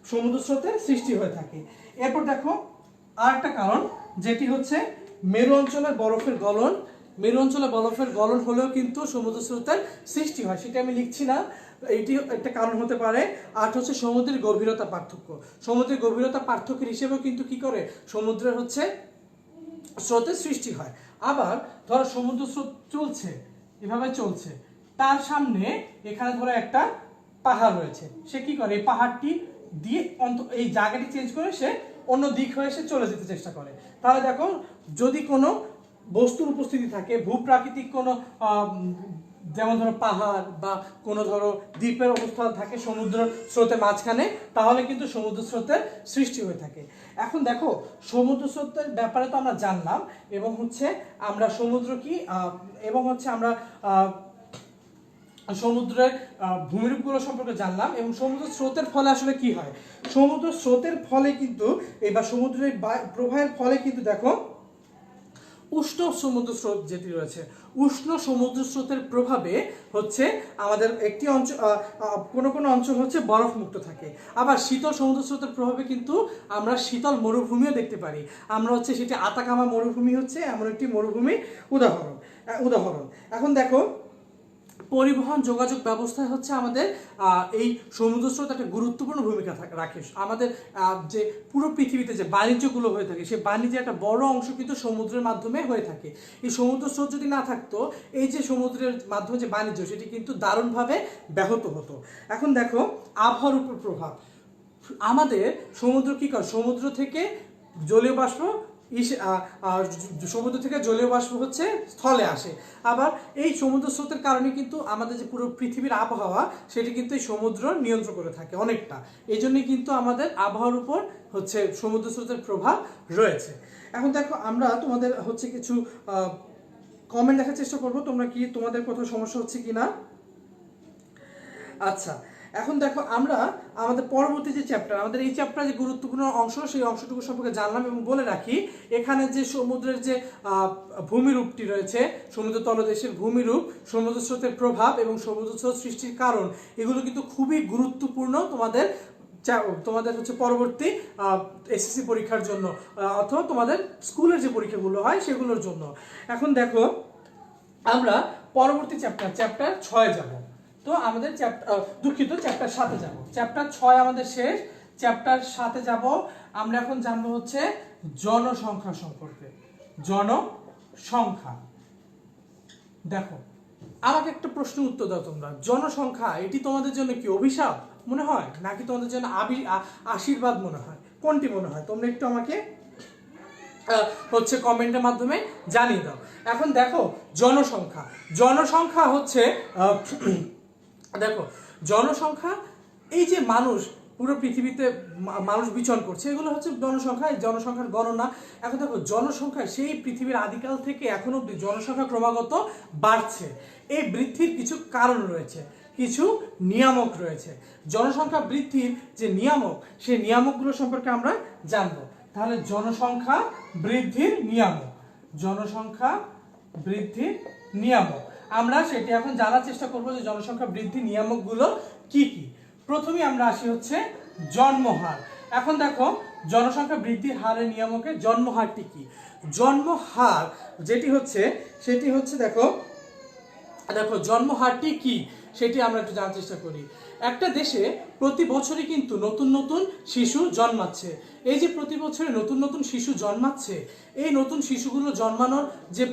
সমুদ্র স্রোতের সৃষ্টি হয়ে থাকে। এরপর দেখো আরেকটা কারণ, যেটি হচ্ছে মেরু অঞ্চলের বরফের গলন। মেরু অঞ্চলে বরফের গলন হলেও কিন্তু সমুদ্র স্রোতের সৃষ্টি হয়, সেটা আমি লিখছি না, এটি একটা কারণ হতে পারে। আর হচ্ছে সমুদ্রের গভীরতা পার্থক্য। সমুদ্রের গভীরতা পার্থক্যের হিসেবেও কিন্তু কি করে সমুদ্রের হচ্ছে স্রোতের সৃষ্টি হয়। আবার ধরো সমুদ্র স্রোত চলছে, এভাবে চলছে, তার সামনে এখানে ধরো একটা পাহাড় রয়েছে, সে কি করে এই পাহাড়টি দিয়ে এই জায়গাটি চেঞ্জ করে সে অন্য দিক হয়ে সে চলে যেতে চেষ্টা করে। তাহলে দেখো যদি কোনো বস্তুর উপস্থিতি থাকে, ভূপ্রাকৃতিক কোনো যেমন ধরো পাহাড় বা কোনো ধরো দ্বীপের অবস্থান থাকে সমুদ্র স্রোতের মাঝখানে, তাহলে কিন্তু সমুদ্র স্রোতের সৃষ্টি হয়ে থাকে। এখন দেখো সমুদ্র স্রোতের ব্যাপারে তো আমরা জানলাম, এবং হচ্ছে আমরা সমুদ্র কি এবং হচ্ছে আমরা সমুদ্রের ভূমিরূপগুলো সম্পর্কে জানলাম, এবং সমুদ্র স্রোতের ফলে আসলে কি হয়। সমুদ্র স্রোতের ফলে কিন্তু এবার সমুদ্রের প্রবাহের ফলে কিন্তু দেখো উষ্ণ সমুদ্র স্রোত যেটি রয়েছে, উষ্ণ সমুদ্র স্রোতের প্রভাবে হচ্ছে আমাদের একটি অঞ্চল, কোনো অঞ্চল হচ্ছে বরফ মুক্ত থাকে। আবার শীতল সমুদ্র স্রোতের প্রভাবে কিন্তু আমরা শীতল মরুভূমিও দেখতে পারি। আমরা হচ্ছে সেটি আতাকামা মরুভূমি হচ্ছে এমন একটি মরুভূমির উদাহরণ। এখন দেখো পরিবহন যোগাযোগ ব্যবস্থায় হচ্ছে আমাদের এই সমুদ্র স্রোত একটা গুরুত্বপূর্ণ ভূমিকা রাখে। আমাদের যে পুরো পৃথিবীতে যে বাণিজ্যগুলো হয়ে থাকে সেই বাণিজ্যের একটা বড় অংশ কিন্তু সমুদ্রের মাধ্যমে হয়ে থাকে। এই সমুদ্র স্রোত যদি না থাকতো এই যে সমুদ্রের মাধ্যমে যে বাণিজ্য সেটি কিন্তু দারুণভাবে ব্যাহত হতো। এখন দেখো আবহাওয়ার উপর প্রভাব। আমাদের সমুদ্র কি করে, সমুদ্র থেকে জলীয় বাষ্প সমুদ্র থেকে জলীয় বাষ্প হচ্ছে স্থলে আসে। আবার এই সমুদ্র স্রোতের কারণে কিন্তু আমাদের যে পুরো পৃথিবীর আবহাওয়া সেটি কিন্তু এই সমুদ্র নিয়ন্ত্রণ করে থাকে অনেকটা। এই জন্যই কিন্তু আমাদের আবহাওয়ার উপর হচ্ছে সমুদ্র স্রোতের প্রভাব রয়েছে। এখন দেখো আমরা তোমাদের হচ্ছে কিছু কমেন্ট দেখার চেষ্টা করবো, তোমরা কি তোমাদের কোথাও সমস্যা হচ্ছে কিনা। আচ্ছা, এখন দেখো আমরা আমাদের পরবর্তী যে চ্যাপ্টার, আমাদের এই চ্যাপ্টার যে গুরুত্বপূর্ণ অংশ, সেই অংশটুকু সম্পর্কে জানলাম এবং বলে রাখি এখানে যে সমুদ্রের যে ভূমিরূপটি রয়েছে, সমুদ্র তলদেশের ভূমিরূপ, সমুদ্র স্রোতের প্রভাব এবং সমুদ্র স্রোত সৃষ্টির কারণ, এগুলো কিন্তু খুবই গুরুত্বপূর্ণ তোমাদের হচ্ছে পরবর্তী এসএসসি পরীক্ষার জন্য অথবা তোমাদের স্কুলের যে পরীক্ষাগুলো হয় সেগুলোর জন্য। এখন দেখো আমরা পরবর্তী চ্যাপ্টার 6 যাব। তো আমাদের চ্যাপ্টার 7 যাব। চ্যাপ্টার 6 আমাদের শেষ, চ্যাপ্টার 7 যাব। আমরা এখন জানবো হচ্ছে জনসংখ্যা সম্পর্কে। জনসংখ্যা, দেখো আমাকে একটা প্রশ্ন উত্তর দাও তোমরা, জনসংখ্যা এটি তোমাদের জন্য কি অভিশাপ মনে হয় নাকি তোমাদের জন্য আশীর্বাদ মনে হয়, কোনটি মনে হয় তোমরা একটু আমাকে হচ্ছে কমেন্টের মাধ্যমে জানিয়ে দাও। এখন দেখো জনসংখ্যা হচ্ছে দেখো জনসংখ্যা, এই যে মানুষ পুরো পৃথিবীতে মানুষ বিচরণ করছে, এগুলো হচ্ছে জনসংখ্যার গণনা। এখন দেখো জনসংখ্যা সেই পৃথিবীর আদিকাল থেকে এখন অব্দি জনসংখ্যা ক্রমাগত বাড়ছে। এই বৃদ্ধির কিছু কারণ রয়েছে, কিছু নিয়ামক রয়েছে। জনসংখ্যা বৃদ্ধির যে নিয়ামক, সেই নিয়ামকগুলো সম্পর্কে আমরা জানবো। তাহলে জনসংখ্যা বৃদ্ধির নিয়ামক আমরা সেটি এখন জানার চেষ্টা করবো যে জনসংখ্যা বৃদ্ধির নিয়ামকগুলো কি কি। প্রথমেই আমরা আসি হচ্ছে জন্মহার। এখন দেখো জনসংখ্যা বৃদ্ধির হারের নিয়ামকে জন্মহারটি কি। জন্মহার সেটি হচ্ছে দেখো জন্মহারটি কি সেটি আমরা একটু জানার চেষ্টা করি। একটা দেশে প্রতি বছরই কিন্তু নতুন নতুন শিশু জন্মাচ্ছে। এই যে প্রতি বছরে নতুন নতুন শিশু জন্মাচ্ছে, এই নতুন শিশুগুলো জন্মানোর যে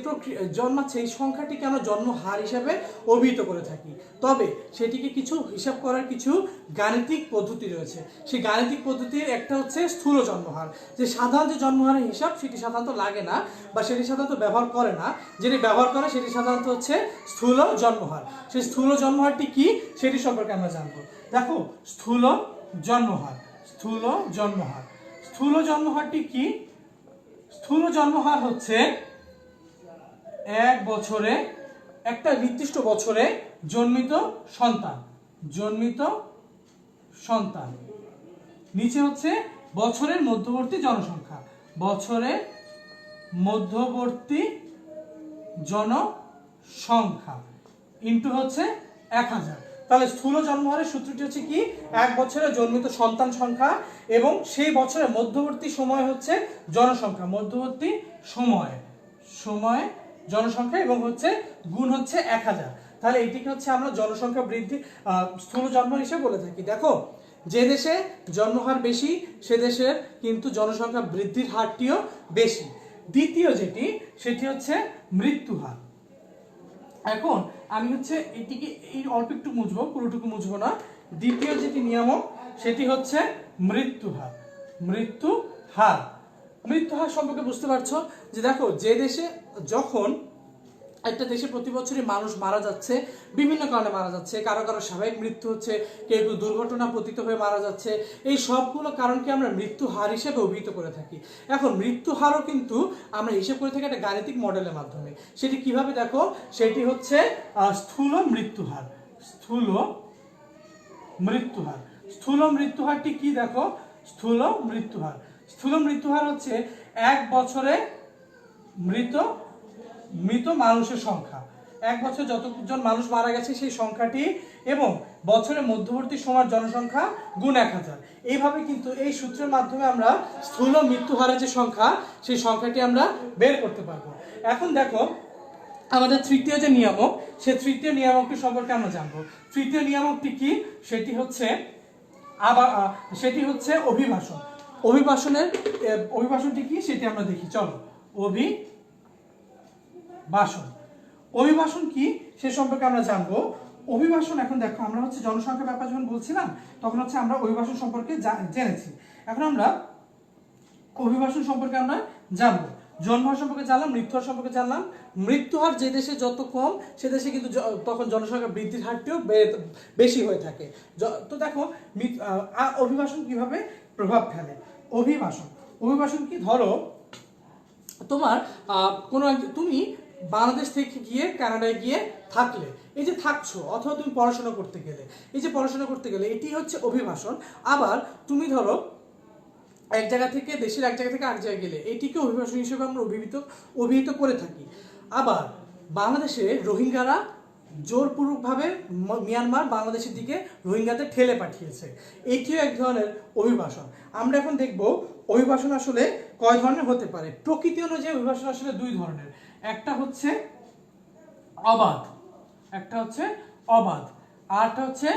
জন্মাচ্ছে, এই সংখ্যাটিকে আমরা জন্মহার হিসাবে অভিহিত করে থাকি। তবে সেটিকে কিছু হিসাব করার কিছু গাণিতিক পদ্ধতি রয়েছে। সেই গাণিতিক পদ্ধতির একটা হচ্ছে স্থূল জন্মহার। যে সাধারণ যে জন্মহারের হিসাব সেটি সাধারণত লাগে না বা সেটি সাধারণত ব্যবহার করে না, যেটি ব্যবহার করে সেটি সাধারণত হচ্ছে স্থূল জন্মহার। সেই স্থূল জন্মহারটি কি সেটি সম্পর্কে আমরা জানবো। দেখো স্থূল জন্মহারটি কি। স্থূল জন্মহার হচ্ছে একটা নির্দিষ্ট বছরে জন্মিত সন্তান, নিচে হচ্ছে বছরের মধ্যবর্তী জনসংখ্যা ইন্টু হচ্ছে 1000। তাহলে স্থূল জন্মহারের সূত্রটি হচ্ছে কি, এক বছরে জন্মিত সন্তান সংখ্যা এবং সেই বছরের মধ্যবর্তী সময় হচ্ছে জনসংখ্যা, জনসংখ্যা এবং হচ্ছে গুণ হচ্ছে 1000। তাহলে এটিকে হচ্ছে আমরা জনসংখ্যা বৃদ্ধি স্থূল জন্মহার হিসেবে বলে থাকি। দেখো যে দেশে জন্মহার বেশি সে দেশের কিন্তু জনসংখ্যা বৃদ্ধির হারটিও বেশি। দ্বিতীয় সেটি হচ্ছে মৃত্যুহার। এখন আমি হচ্ছে এটিকে এই অল্প একটু মুছবো, পুরোটুকু মুছবো না। দ্বিতীয় যেটি নিয়ামক সেটি হচ্ছে মৃত্যুহার সম্পর্কে বুঝতে পারছো যে দেখো যে দেশে যখন একটা দেশে প্রতি বছরই মানুষ মারা যাচ্ছে, বিভিন্ন কারণে মারা যাচ্ছে, কারো কারো স্বাভাবিক মৃত্যু হচ্ছে, কেউ দুর্ঘটনা পতিত হয়ে মারা যাচ্ছে, এই সবগুলো কারণকে আমরা মৃত্যু হার হিসেবে অভিহিত করে থাকি। এখন মৃত্যু হারও কিন্তু আমরা হিসেব করে থাকি একটা গাণিতিক মডেলের মাধ্যমে। সেটি কিভাবে দেখো, সেটি হচ্ছে স্থূল মৃত্যুহারটি কি দেখো, স্থূল মৃত্যুহার হচ্ছে এক বছরে মৃত মানুষের সংখ্যা, এক বছর যতজন মানুষ মারা গেছে সেই সংখ্যাটি এবং বছরের মধ্যবর্তী সময়ের জনসংখ্যা গুণ 1000। এইভাবে কিন্তু এই সূত্রের মাধ্যমে আমরা স্থূল মৃত্যুহারের যে সংখ্যা সেই সংখ্যাটি আমরা বের করতে পারবো। এখন দেখো আমাদের তৃতীয় যে নিয়ামক, সেই তৃতীয় নিয়ামকটি সম্পর্কে আমরা জানবো। তৃতীয় নিয়ামকটি কি, সেটি হচ্ছে অভিবাসন। অভিবাসনটি কি সেটি আমরা দেখি, চলো। অভিবাসন কি সে সম্পর্কে আমরা জানবো। অভিবাসন, এখন দেখো আমরা হচ্ছে জনসংখ্যার ব্যাপার যখন বলছিলাম তখন হচ্ছে আমরা অভিবাসন সম্পর্কে জেনেছি। এখন আমরা অভিবাসন সম্পর্কে আমরা জানবো। জন্মহার সম্পর্কে জানলাম, মৃত্যুহার সম্পর্কে জানলাম। মৃত্যুহার যে দেশে যত কম সে দেশে কিন্তু তখন জনসংখ্যা বৃদ্ধির হারটিও বেশি হয়ে থাকে। তো দেখো অভিবাসন কিভাবে প্রভাব ফেলে। অভিবাসন, অভিবাসন কি, ধরো তোমার তুমি বাংলাদেশ থেকে গিয়ে কানাডায় গিয়ে থাকলে, এই যে থাকছো, অথবা তুমি পড়াশোনা করতে গেলে, এই যে পড়াশোনা করতে গেলে এটি হচ্ছে অভিবাসন। আবার তুমি ধরো এক জায়গা থেকে, দেশের এক জায়গা থেকে আরেক জায়গায় গেলে, এটিকে অভিবাসন হিসেবে আমরা অভিহিত করে থাকি। আবার বাংলাদেশে রোহিঙ্গারা জোরপূর্বকভাবে মিয়ানমার বাংলাদেশের দিকে রোহিঙ্গাদের ঠেলে পাঠিয়েছে, এটিও এক ধরনের অভিবাসন। আমরা এখন দেখব অভিবাসন আসলে কয় ধরনের হতে পারে। প্রকৃতি অনুযায়ী অভিবাসন আসলে দুই ধরনের, একটা হচ্ছে অবাধ, একটা হচ্ছে অবাধ, আরটা হচ্ছে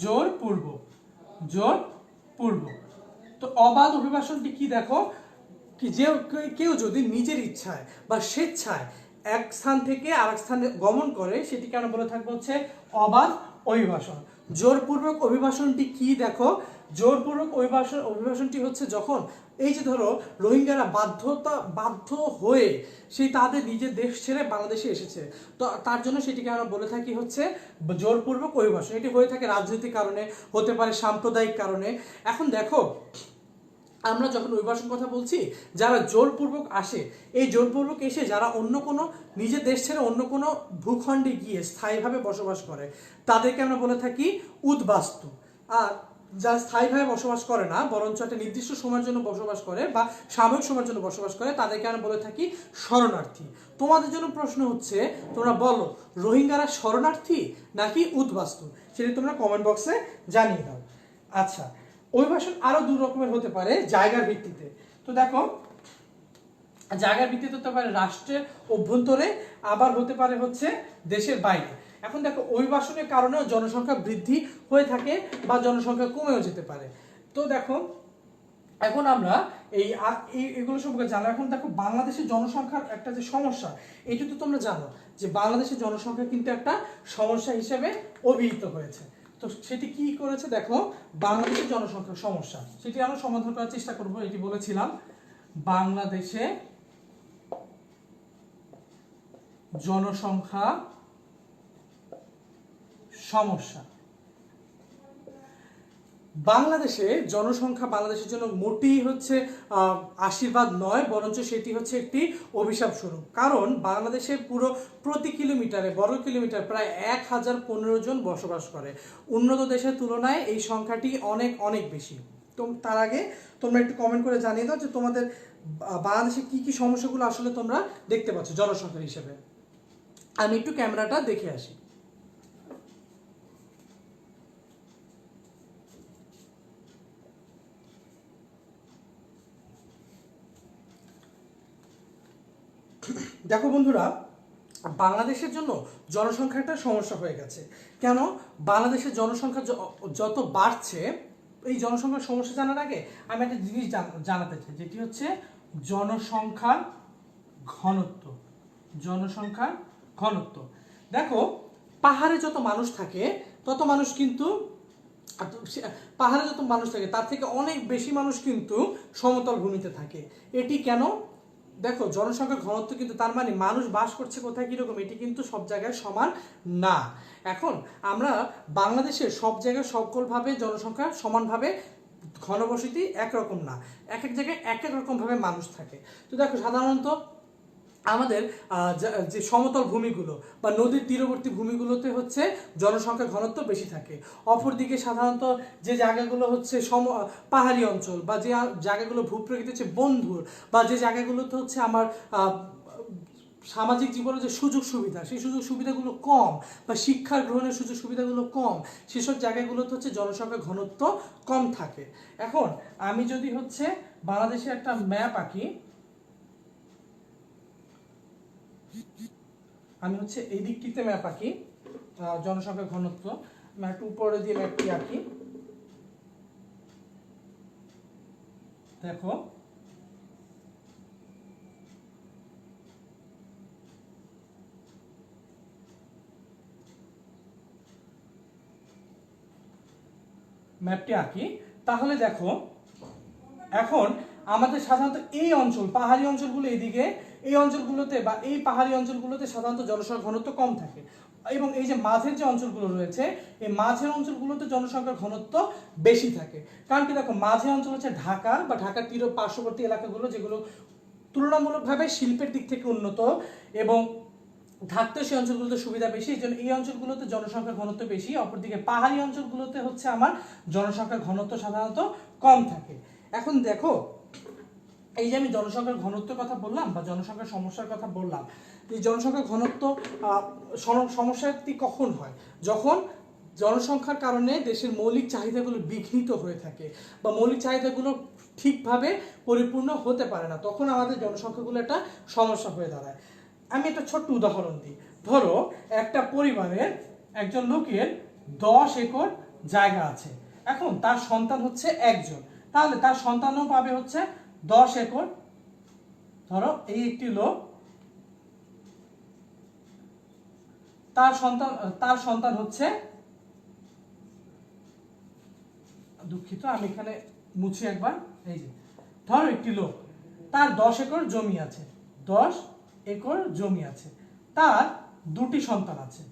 জোরপূর্বক। জোরপূর্বক। তো অবাধ অভিবাসনটি কি, দেখো কি, যে কেউ যদি নিজের ইচ্ছায় বা স্বেচ্ছায় এক স্থান থেকে আরেক স্থানে গমন করে সেটিকে আমরা বলে থাকবো হচ্ছে অবাধ অভিবাসন। জোরপূর্বক অভিবাসনটি কি, দেখো জোরপূর্বক অভিবাসনটি হচ্ছে যখন এই যে ধরো রোহিঙ্গারা বাধ্য হয়ে সেই তাদের নিজের দেশ ছেড়ে বাংলাদেশে এসেছে, তো তার জন্য সেটিকে আমরা বলে থাকি হচ্ছে জোরপূর্বক অভিবাসন। এটি হয়ে থাকে রাজনৈতিক কারণে, হতে পারে সাম্প্রদায়িক কারণে। এখন দেখো আমরা যখন অভিবাসন কথা বলছি, যারা জোরপূর্বক আসে, এই জোরপূর্বক এসে যারা অন্য কোনো নিজের দেশ ছেড়ে অন্য কোনো ভূখণ্ডে গিয়ে স্থায়ীভাবে বসবাস করে তাদেরকে আমরা বলে থাকি উদ্বাস্তু। আর যারা স্থায়ীভাবে বসবাস করে না, বরঞ্চ একটা নির্দিষ্ট সময়ের জন্য বসবাস করে বা সাময়িক সময়ের জন্য বসবাস করে, তাদেরকে আমরা বলে থাকি শরণার্থী। তোমাদের জন্য প্রশ্ন হচ্ছে, তোমরা বলো রোহিঙ্গারা শরণার্থী নাকি উদ্বাস্তু, সেটা তোমরা কমেন্ট বক্সে জানিয়ে দাও। আচ্ছা, অভিবাসন আরো দু রকমের হতে পারে জায়গার ভিত্তিতে। তো দেখো জায়গার ভিত্তিতে হতে পারে রাষ্ট্রের অভ্যন্তরে, আবার হতে পারে হচ্ছে দেশের বাইরে। এখন দেখো অভিবাসনের কারণেও জনসংখ্যা বৃদ্ধি হয়ে থাকে বা জনসংখ্যা কমেও যেতে পারে। তো দেখো এখন আমরা এগুলো সম্পর্কে জানো। এখন দেখো বাংলাদেশের জনসংখ্যার একটা যে সমস্যা, এটা তো তোমরা জানো যে বাংলাদেশের জনসংখ্যা কিন্তু একটা সমস্যা হিসেবে অভিহিত হয়েছে। তো সেটি কি করেছে, দেখো বাংলাদেশের জনসংখ্যার সমস্যা, সেটি আমরা সমাধান করার চেষ্টা করব। এটি বলেছিলাম বাংলাদেশে জনসংখ্যা সমস্যা। বাংলাদেশে জনসংখ্যা বাংলাদেশের জন্য মোটেই হচ্ছে আশীর্বাদ নয়, বরঞ্চ সেটি হচ্ছে একটি অভিশাপ স্বরূপ। কারণ বাংলাদেশে পুরো প্রতি কিলোমিটারে বর্গ কিলোমিটার প্রায় 1015 জন বসবাস করে। উন্নত দেশের তুলনায় এই সংখ্যাটি অনেক অনেক বেশি। তো তার আগে তোমরা একটু কমেন্ট করে জানিয়ে দাও যে তোমাদের বাংলাদেশে কি কি সমস্যাগুলো আসলে তোমরা দেখতে পাচ্ছ জনসংখ্যার হিসেবে। আমি একটু ক্যামেরাটা দেখে আসি। দেখো বন্ধুরা, বাংলাদেশের জন্য জনসংখ্যাটা সমস্যা হয়ে গেছে। কেন? বাংলাদেশের জনসংখ্যা যত বাড়ছে, এই জনসংখ্যার সমস্যা জানার আগে আমি একটা জিনিস জানাতে চাই, যেটি হচ্ছে জনসংখ্যার ঘনত্ব। জনসংখ্যার ঘনত্ব। দেখো পাহাড়ে যত মানুষ থাকে তত মানুষ কিন্তু পাহাড়ে যত মানুষ থাকে তার থেকে অনেক বেশি মানুষ কিন্তু সমতল ভূমিতে থাকে। এটি কেন? দেখো জনসংখ্যার ঘনত্ব কিন্তু, তার মানে মানুষ বাস করছে কোথায় কিরকম, এটি কিন্তু সব জায়গায় সমান না। এখন আমরা বাংলাদেশের সব জায়গায় সকলভাবে জনসংখ্যা সমানভাবে ঘনবসতি একরকম না, এক এক জায়গায় এক এক রকম ভাবে মানুষ থাকে। তো দেখো সাধারণত আমাদের যে সমতল ভূমিগুলো বা নদীর তীরবর্তী ভূমিগুলোতে হচ্ছে জনসংখ্যা ঘনত্ব বেশি থাকে। অপরদিকে সাধারণত যে জায়গাগুলো হচ্ছে পাহাড়ি অঞ্চল বা যে জায়গাগুলো ভূপ্রকৃতির হচ্ছে বন্ধুর, বা যে জায়গাগুলোতে হচ্ছে আমার সামাজিক জীবনের যে সুযোগ সুবিধা, সেই সুযোগ সুবিধাগুলো কম বা শিক্ষার গ্রহণের সুযোগ সুবিধাগুলো কম, সেসব জায়গাগুলোতে হচ্ছে জনসংখ্যা ঘনত্ব কম থাকে। এখন আমি যদি হচ্ছে বাংলাদেশের একটা ম্যাপ আঁকি, আমি হচ্ছে এই দিকটিতে ম্যাপ আঁকি জনসংখ্যা ঘনত্ব, ম্যাপ উপরে দিয়ে ম্যাপটি আঁকি। দেখো ম্যাপটি আঁকি, তাহলে দেখো এখন আমাদের সাধারণত এই অঞ্চল, পাহাড়ি অঞ্চলগুলো এইদিকে, এই অঞ্চলগুলোতে বা এই পাহাড়ি অঞ্চলগুলোতে সাধারণত জনসংখ্যার ঘনত্ব কম থাকে, এবং এই যে মাঝের যে অঞ্চলগুলো রয়েছে এই মাঝের অঞ্চলগুলোতে জনসংখ্যার ঘনত্ব বেশি থাকে। কারণ কি দেখো, মাঝের অঞ্চল হচ্ছে ঢাকার বা ঢাকার তীর পার্শ্ববর্তী এলাকাগুলো, যেগুলো তুলনামূলকভাবে শিল্পের দিক থেকে উন্নত এবং থাকতে সেই অঞ্চলগুলোতে সুবিধা বেশি, এই জন্য এই অঞ্চলগুলোতে জনসংখ্যার ঘনত্ব বেশি। অপরদিকে পাহাড়ি অঞ্চলগুলোতে হচ্ছে আমার জনসংখ্যার ঘনত্ব সাধারণত কম থাকে। এখন দেখো, এই যে আমি জনসংখ্যার ঘনত্বের কথা বললাম বা জনসংখ্যার সমস্যার কথা বললাম, এই জনসংখ্যার ঘনত্ব সমস্যাটি কখন হয়? যখন জনসংখ্যার কারণে দেশের মৌলিক চাহিদাগুলো বিঘ্নিত হয়ে থাকে বা মৌলিক চাহিদাগুলো ঠিকভাবে পরিপূর্ণ হতে পারে না, তখন আমাদের জনসংখ্যাগুলো একটা সমস্যা হয়ে দাঁড়ায়। আমি একটা ছোট্ট উদাহরণ দিই। ধরো একটা পরিবারের একজন লোকের 10 একর জায়গা আছে, এখন তার সন্তান হচ্ছে একজন, তাহলে তার সন্তানও পাবে হচ্ছে 10 একর। ধরো এই একটি লোক, তার সন্তান হচ্ছে, দুঃখিত আমি এখানে মুছি একবার, এই যে ধরো একটি লোক, তার 10 একর জমি আছে, 10 একর জমি আছে, তার দুটি সন্তান আছে।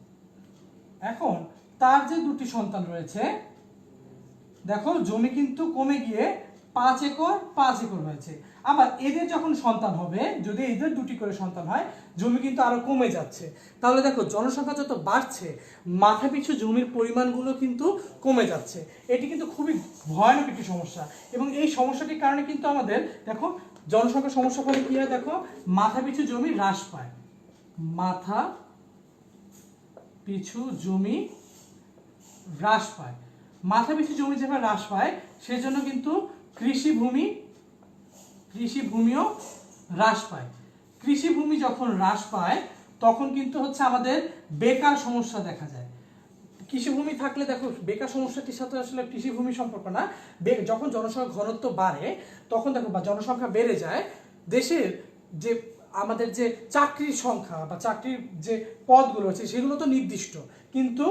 এখন তার যে দুটি সন্তান রয়েছে, দেখো জমি কিন্তু কমে গিয়ে 5 একর 5 একর হয়েছে। আবার এদের যখন সন্তান হবে, যদি এদের দুটি করে সন্তান হয়, জমি কিন্তু আরো কমে যাচ্ছে। তাহলে দেখো জনসংখ্যা যত বাড়ছে, মাথাপিছু জমির পরিমাণগুলো কিন্তু কমে যাচ্ছে। এটি কিন্তু খুবই ভয়ানক একটি সমস্যা, এবং এই সমস্যাটির কারণে কিন্তু আমাদের দেখো জনসংখ্যার সমস্যা ফলে কি হয়, দেখো মাথাপিছু জমি হ্রাস পায়, মাথা পিছু জমি হ্রাস পায়। মাথাপিছু জমি যেভাবে হ্রাস পায়, সেজন্য কিন্তু কৃষিভূমিও হ্রাস পায়। কৃষিভূমি যখন হ্রাস পায়, তখন কিন্তু হচ্ছে আমাদের বেকার সমস্যা দেখা যায়। কৃষিভূমি থাকলে দেখো, বেকার সমস্যাটির সাথে আসলে কৃষিভূমি সম্পর্ক না, যখন জনসংখ্যার ঘনত্ব বাড়ে তখন দেখো, বা জনসংখ্যা বেড়ে যায়, দেশের যে আমাদের যে চাকরির সংখ্যা বা চাকরির যে পদগুলো আছে সেগুলো তো নির্দিষ্ট, কিন্তু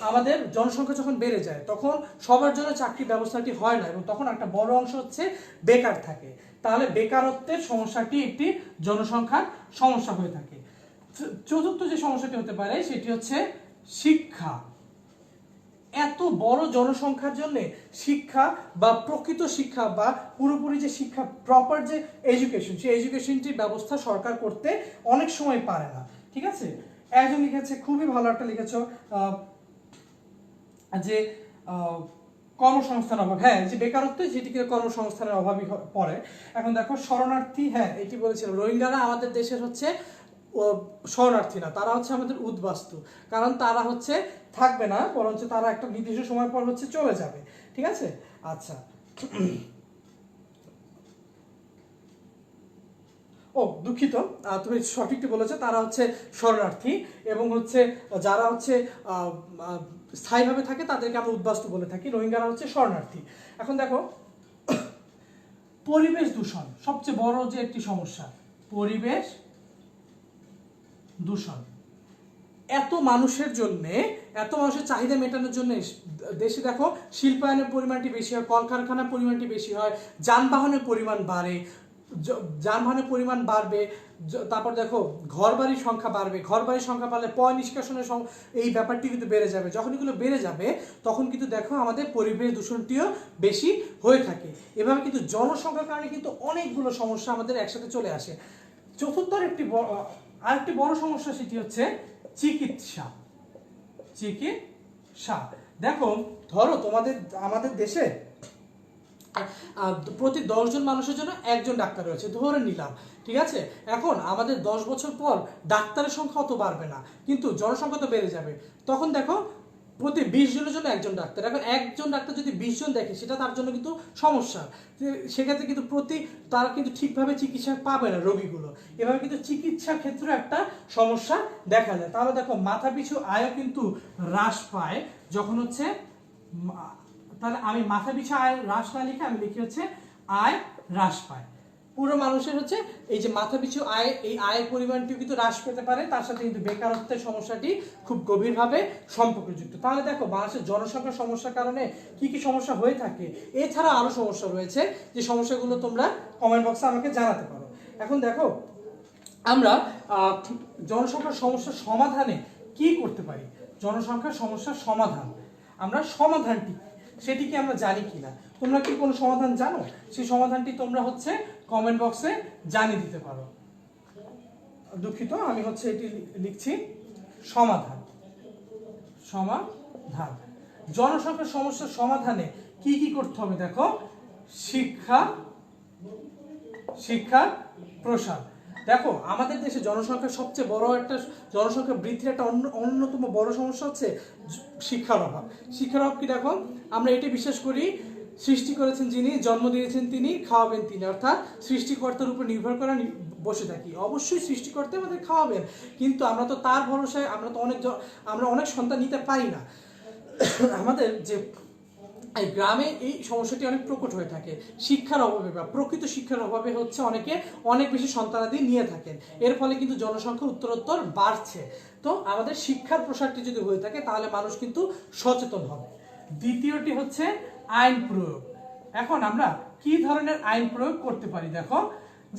আমাদের জনসংখ্যা যখন বেড়ে যায় তখন সবার জন্য চাকরি ব্যবস্থাটি হয় না, এবং তখন একটা বড় অংশ হচ্ছে বেকার থাকে। তাহলে বেকারত্বের সমস্যাটি একটি জনসংখ্যার সমস্যা হয়ে থাকে। চতুর্থ যে সমস্যাটি হতে পারে সেটি হচ্ছে শিক্ষা। এত বড় জনসংখ্যার জন্য শিক্ষা বা প্রকৃত শিক্ষা বা পুরোপুরি যে শিক্ষা, প্রপার যে এডুকেশন, সেই এডুকেশনটির ব্যবস্থা সরকার করতে অনেক সময় পারে না। ঠিক আছে, একজন লিখেছে, খুবই ভালো একটা লিখেছ, যে কর্মসংস্থান অভাব, হ্যাঁ যে বেকারত্ব যেটিকে কর্মসংস্থানের অভাবই পড়ে। এখন দেখো শরণার্থী, হ্যাঁ এটি বলেছিলাম, রোহিঙ্গারা আমাদের দেশের হচ্ছে শরণার্থী না, তারা হচ্ছে আমাদের উদ্বাস্তু, কারণ তারা হচ্ছে থাকবে না, বরঞ্চ তারা একটা নির্দিষ্ট সময় পর হচ্ছে চলে যাবে। ঠিক আছে, আচ্ছা ও দুঃখিত, তুমি সঠিকটি বলেছো, তারা হচ্ছে শরণার্থী, এবং হচ্ছে যারা হচ্ছে স্থায়ীভাবে থাকে তাদেরকে আমরা উদ্বাস্তু বলে থাকি, রোহিঙ্গারা হচ্ছে শরণার্থী। এখন দেখো পরিবেশ দূষণ সবচেয়ে বড় যে একটি সমস্যা, পরিবেশ দূষণ। এত মানুষের চাহিদা মেটানোর জন্য দেশে দেখো শিল্পায়নের পরিমাণটি বেশি হয়, কলকারখানার পরিমাণটি বেশি হয়, যানবাহনের পরিমাণ বাড়বে, তারপর দেখো ঘরবাড়ির সংখ্যা বাড়বে, ঘরবাড়ির সংখ্যা বাড়লে পয় নিষ্কাশনের এই ব্যাপারটি কিন্তু বেড়ে যাবে। যখন এগুলো বেড়ে যাবে তখন কিন্তু দেখো আমাদের পরিবেশ দূষণটিও বেশি হয়ে থাকে। এভাবে কিন্তু জনসংখ্যার কারণে কিন্তু অনেকগুলো সমস্যা আমাদের একসাথে চলে আসে। চতুর্থ আরেকটি বড় সমস্যা, সেটি হচ্ছে চিকিৎসা। দেখো ধরো আমাদের দেশে প্রতি 10 জন মানুষের জন্য একজন ডাক্তার রয়েছে, ধরে নিলাম। ঠিক আছে, এখন আমাদের 10 বছর পর ডাক্তারের সংখ্যা অত বাড়বে না, কিন্তু জনসংখ্যা তো বেড়ে যাবে। তখন দেখো প্রতি 20 জনের জন্য একজন ডাক্তার, এখন একজন ডাক্তার যদি 20 জন দেখে, সেটা তার জন্য কিন্তু সমস্যা। সেক্ষেত্রে কিন্তু তারা কিন্তু ঠিকভাবে চিকিৎসা পাবে না রোগীগুলো, এভাবে কিন্তু চিকিৎসার ক্ষেত্রে একটা সমস্যা দেখা যায়। তাহলে দেখো মাথাপিছু আয়ও কিন্তু হ্রাস পায় যখন হচ্ছে, তাহলে আমি মাথাপিছু আয় হ্রাস না লিখে আমি লিখি হচ্ছে আয় হ্রাস পায়। পুরো মানুষের হচ্ছে এই যে মাথাপিছু আয়, এই আয়ের পরিমাণটিও কিন্তু হ্রাস পেতে পারে, তার সাথে কিন্তু বেকারত্বের সমস্যাটি খুব গভীরভাবে সম্পর্কযুক্ত। তাহলে দেখো বাংলাদেশের জনসংখ্যার সমস্যার কারণে কি কি সমস্যা হয়ে থাকে, এছাড়া আরো সমস্যা রয়েছে, যে সমস্যাগুলো তোমরা কমেন্ট বক্সে আমাকে জানাতে পারো। এখন দেখো আমরা জনসংখ্যার সমস্যার সমাধানে কি করতে পারি। জনসংখ্যার সমস্যার সমাধান, আমরা সমাধানটি সেটি কি আমরা জানি কিনা, তোমরা কি কোনো সমাধান জানো? সেই সমাধানটি তোমরা হচ্ছে কমেন্ট বক্সে জানিয়ে দিতে পারো। দুঃখিত, আমি হচ্ছে এটি লিখছি সমাধান। সমাধান, জনসংখ্যার সমস্যার সমাধানে কি কি করতে হবে দেখো, শিক্ষা প্রসার। দেখো আমাদের দেশে জনসংখ্যার সবচেয়ে বড় একটা জনসংখ্যা বৃদ্ধির একটা অন্যতম বড় সমস্যা হচ্ছে শিক্ষার অভাব। শিক্ষার অভাব কি দেখো, আমরা এটি বিশ্বাস করি সৃষ্টি করেছেন যিনি, জন্ম দিয়েছেন তিনি, খাওয়াবেন তিনি, অর্থাৎ সৃষ্টিকর্তার উপর নির্ভর করে বসে থাকি। অবশ্যই সৃষ্টিকর্তা আমাদের খাওয়াবেন, কিন্তু আমরা তো তার ভরসায় আমরা অনেক সন্তান নিতে পারি না। আমাদের যে এই গ্রামে এই সমস্যাটি অনেক প্রকট হয়ে থাকে শিক্ষার অভাবে, বা প্রকৃত শিক্ষার অভাবে হচ্ছে অনেকে অনেক বেশি সন্তানাদি নিয়ে থাকেন, এর ফলে কিন্তু জনসংখ্যা উত্তরোত্তর বাড়ছে। তো আমাদের শিক্ষার প্রসারটি যদি হয়ে থাকে তাহলে মানুষ কিন্তু সচেতন হবে। দ্বিতীয়টি হচ্ছে আইন প্রয়োগ। এখন আমরা কি ধরনের আইন প্রয়োগ করতে পারি দেখো,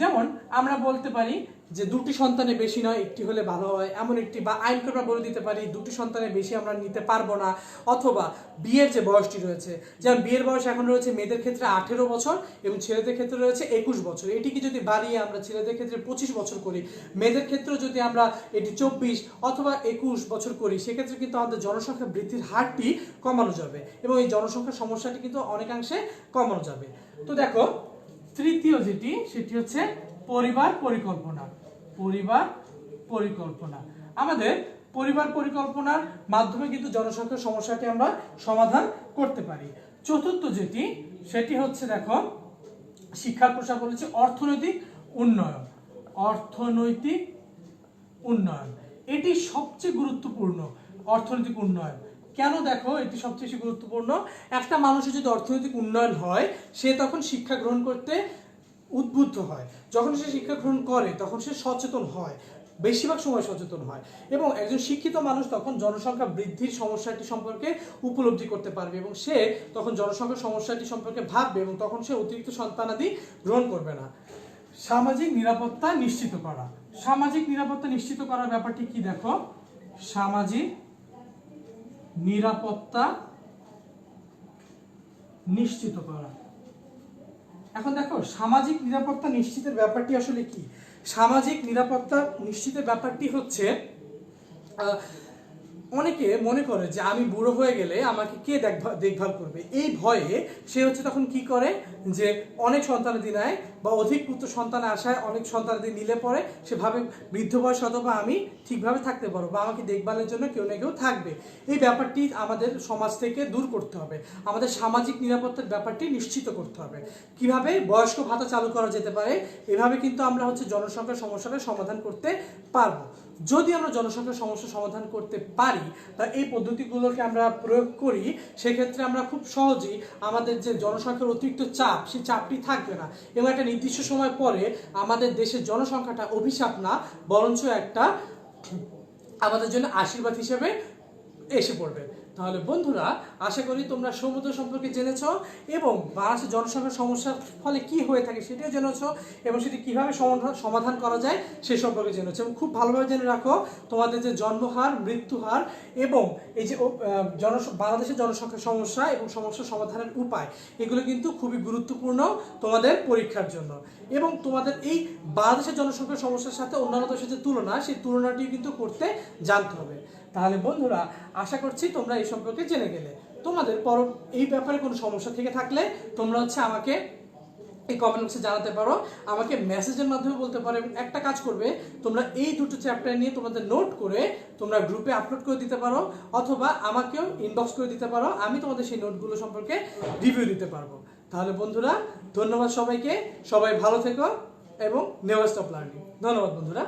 যেমন আমরা বলতে পারি যে 2টি সন্তানের বেশি নয়, একটি হলে ভালো হয়, এমন একটি বা আইনকে আমরা বলে দিতে পারি 2টি সন্তানের বেশি আমরা নিতে পারবো না। অথবা বিয়ের যে বয়সটি রয়েছে, যেমন বিয়ের বয়স এখন রয়েছে মেয়েদের ক্ষেত্রে 18 বছর এবং ছেলেদের ক্ষেত্রে রয়েছে 21 বছর, এটিকে যদি বাড়িয়ে আমরা ছেলেদের ক্ষেত্রে 25 বছর করি, মেয়েদের ক্ষেত্রে যদি আমরা এটি 24 অথবা 21 বছর করি, সেক্ষেত্রে কিন্তু আমাদের জনসংখ্যা বৃদ্ধির হারটি কমানো যাবে এবং এই জনসংখ্যার সমস্যাটি কিন্তু অনেকাংশে কমানো যাবে। তো দেখো তৃতীয় যেটি, সেটি হচ্ছে পরিবার পরিকল্পনা। পরিবার পরিকল্পনা, আমাদের পরিবার পরিকল্পনার মাধ্যমে কিন্তু জনসংখ্যার সমস্যাটি আমরা সমাধান করতে পারি। চতুর্থ যেটি, সেটি হচ্ছে দেখো শিক্ষার প্রসার বলেছে অর্থনৈতিক উন্নয়ন। অর্থনৈতিক উন্নয়ন এটি সবচেয়ে গুরুত্বপূর্ণ। অর্থনৈতিক উন্নয়ন কেন দেখো এটি সবচেয়ে বেশি গুরুত্বপূর্ণ, একটা মানুষের যদি অর্থনৈতিক উন্নয়ন হয় সে তখন শিক্ষা গ্রহণ করতে উদ্বুদ্ধ হয়, যখন সে শিক্ষা গ্রহণ করে তখন সে সচেতন হয়, বেশিরভাগ সময় সচেতন হয়, এবং একজন শিক্ষিত মানুষ তখন জনসংখ্যা বৃদ্ধির সমস্যাটি সম্পর্কে উপলব্ধি করতে পারবে এবং সে তখন জনসংখ্যার সমস্যাটি সম্পর্কে ভাববে এবং তখন সে অতিরিক্ত সন্তানাদি গ্রহণ করবে না। সামাজিক নিরাপত্তা নিশ্চিত করা। সামাজিক নিরাপত্তা নিশ্চিত করার ব্যাপারটি কি দেখো, সামাজিক নিরাপত্তা নিশ্চিত করা। এখন দেখো সামাজিক নিরাপত্তা নিশ্চিতের ব্যাপারটি আসলে কি। সামাজিক নিরাপত্তা নিশ্চিতের ব্যাপারটি হচ্ছে অনেকে মনে করে যে আমি বুড়ো হয়ে গেলে আমাকে কে দেখভাল করবে, এই ভয়ে সে হচ্ছে তখন কি করে যে অনেক সন্তানাদি নেয় বা অধিক পুত্র সন্তান আসায় অনেক সন্তানাদি নিলে পরে সে ভাবে বৃদ্ধ বয়স অথবা আমি ঠিকভাবে থাকতে পারবো বা আমাকে দেখভালের জন্য কেউ না কেউ থাকবে। এই ব্যাপারটি আমাদের সমাজ থেকে দূর করতে হবে, আমাদের সামাজিক নিরাপত্তার ব্যাপারটি নিশ্চিত করতে হবে। কিভাবে বয়স্ক ভাতা চালু করা যেতে পারে, এভাবে কিন্তু আমরা হচ্ছে জনসংখ্যার সমস্যাটা সমাধান করতে পারবো। যদি আমরা জনসংখ্যার সমস্যা সমাধান করতে পারি বা এই পদ্ধতিগুলোকে আমরা প্রয়োগ করি, সেক্ষেত্রে আমরা খুব সহজেই আমাদের যে জনসংখ্যার অতিরিক্ত চাপ, সেই চাপটি থাকবে না এবং একটা নির্দিষ্ট সময় পরে আমাদের দেশের জনসংখ্যাটা অভিশাপ না বরঞ্চ একটা আমাদের জন্য আশীর্বাদ হিসেবে এসে পড়বে। তাহলে বন্ধুরা আশা করি তোমরা সমুদ্র সম্পর্কে জেনেছ এবং বাংলাদেশের জনসংখ্যার সমস্যার ফলে কি হয়ে থাকে সেটিও জেনেছ এবং সেটি কিভাবে সমাধান করা যায় সে সম্পর্কে জেনেছ। এবং খুব ভালোভাবে জেনে রাখো তোমাদের যে জন্মহার, মৃত্যুহার এবং এই যে বাংলাদেশের জনসংখ্যার সমস্যা এবং সমস্যা সমাধানের উপায়, এগুলো কিন্তু খুবই গুরুত্বপূর্ণ তোমাদের পরীক্ষার জন্য। এবং তোমাদের এই বাংলাদেশের জনসংখ্যার সমস্যার সাথে অন্যান্য দেশের যে তুলনা, সেই তুলনাটিও কিন্তু করতে জানতে হবে। তাহলে বন্ধুরা আশা করছি তোমরা এই সম্পর্কে জেনে গেলে। তোমাদের এই ব্যাপারে কোনো সমস্যা থেকে থাকলে তোমরা হচ্ছে আমাকে এই কমেন্ট বক্সে জানাতে পারো, আমাকে মেসেজের মাধ্যমে বলতে পারো। এবং একটা কাজ করবে, তোমরা এই দুটো চ্যাপ্টার নিয়ে তোমাদের নোট করে তোমরা গ্রুপে আপলোড করে দিতে পারো অথবা আমাকেও ইনবক্স করে দিতে পারো, আমি তোমাদের সেই নোটগুলো সম্পর্কে রিভিউ দিতে পারবো। তাহলে বন্ধুরা ধন্যবাদ সবাইকে, সবাই ভালো থেকো এবং নেভার স্টপ লার্নিং। ধন্যবাদ বন্ধুরা।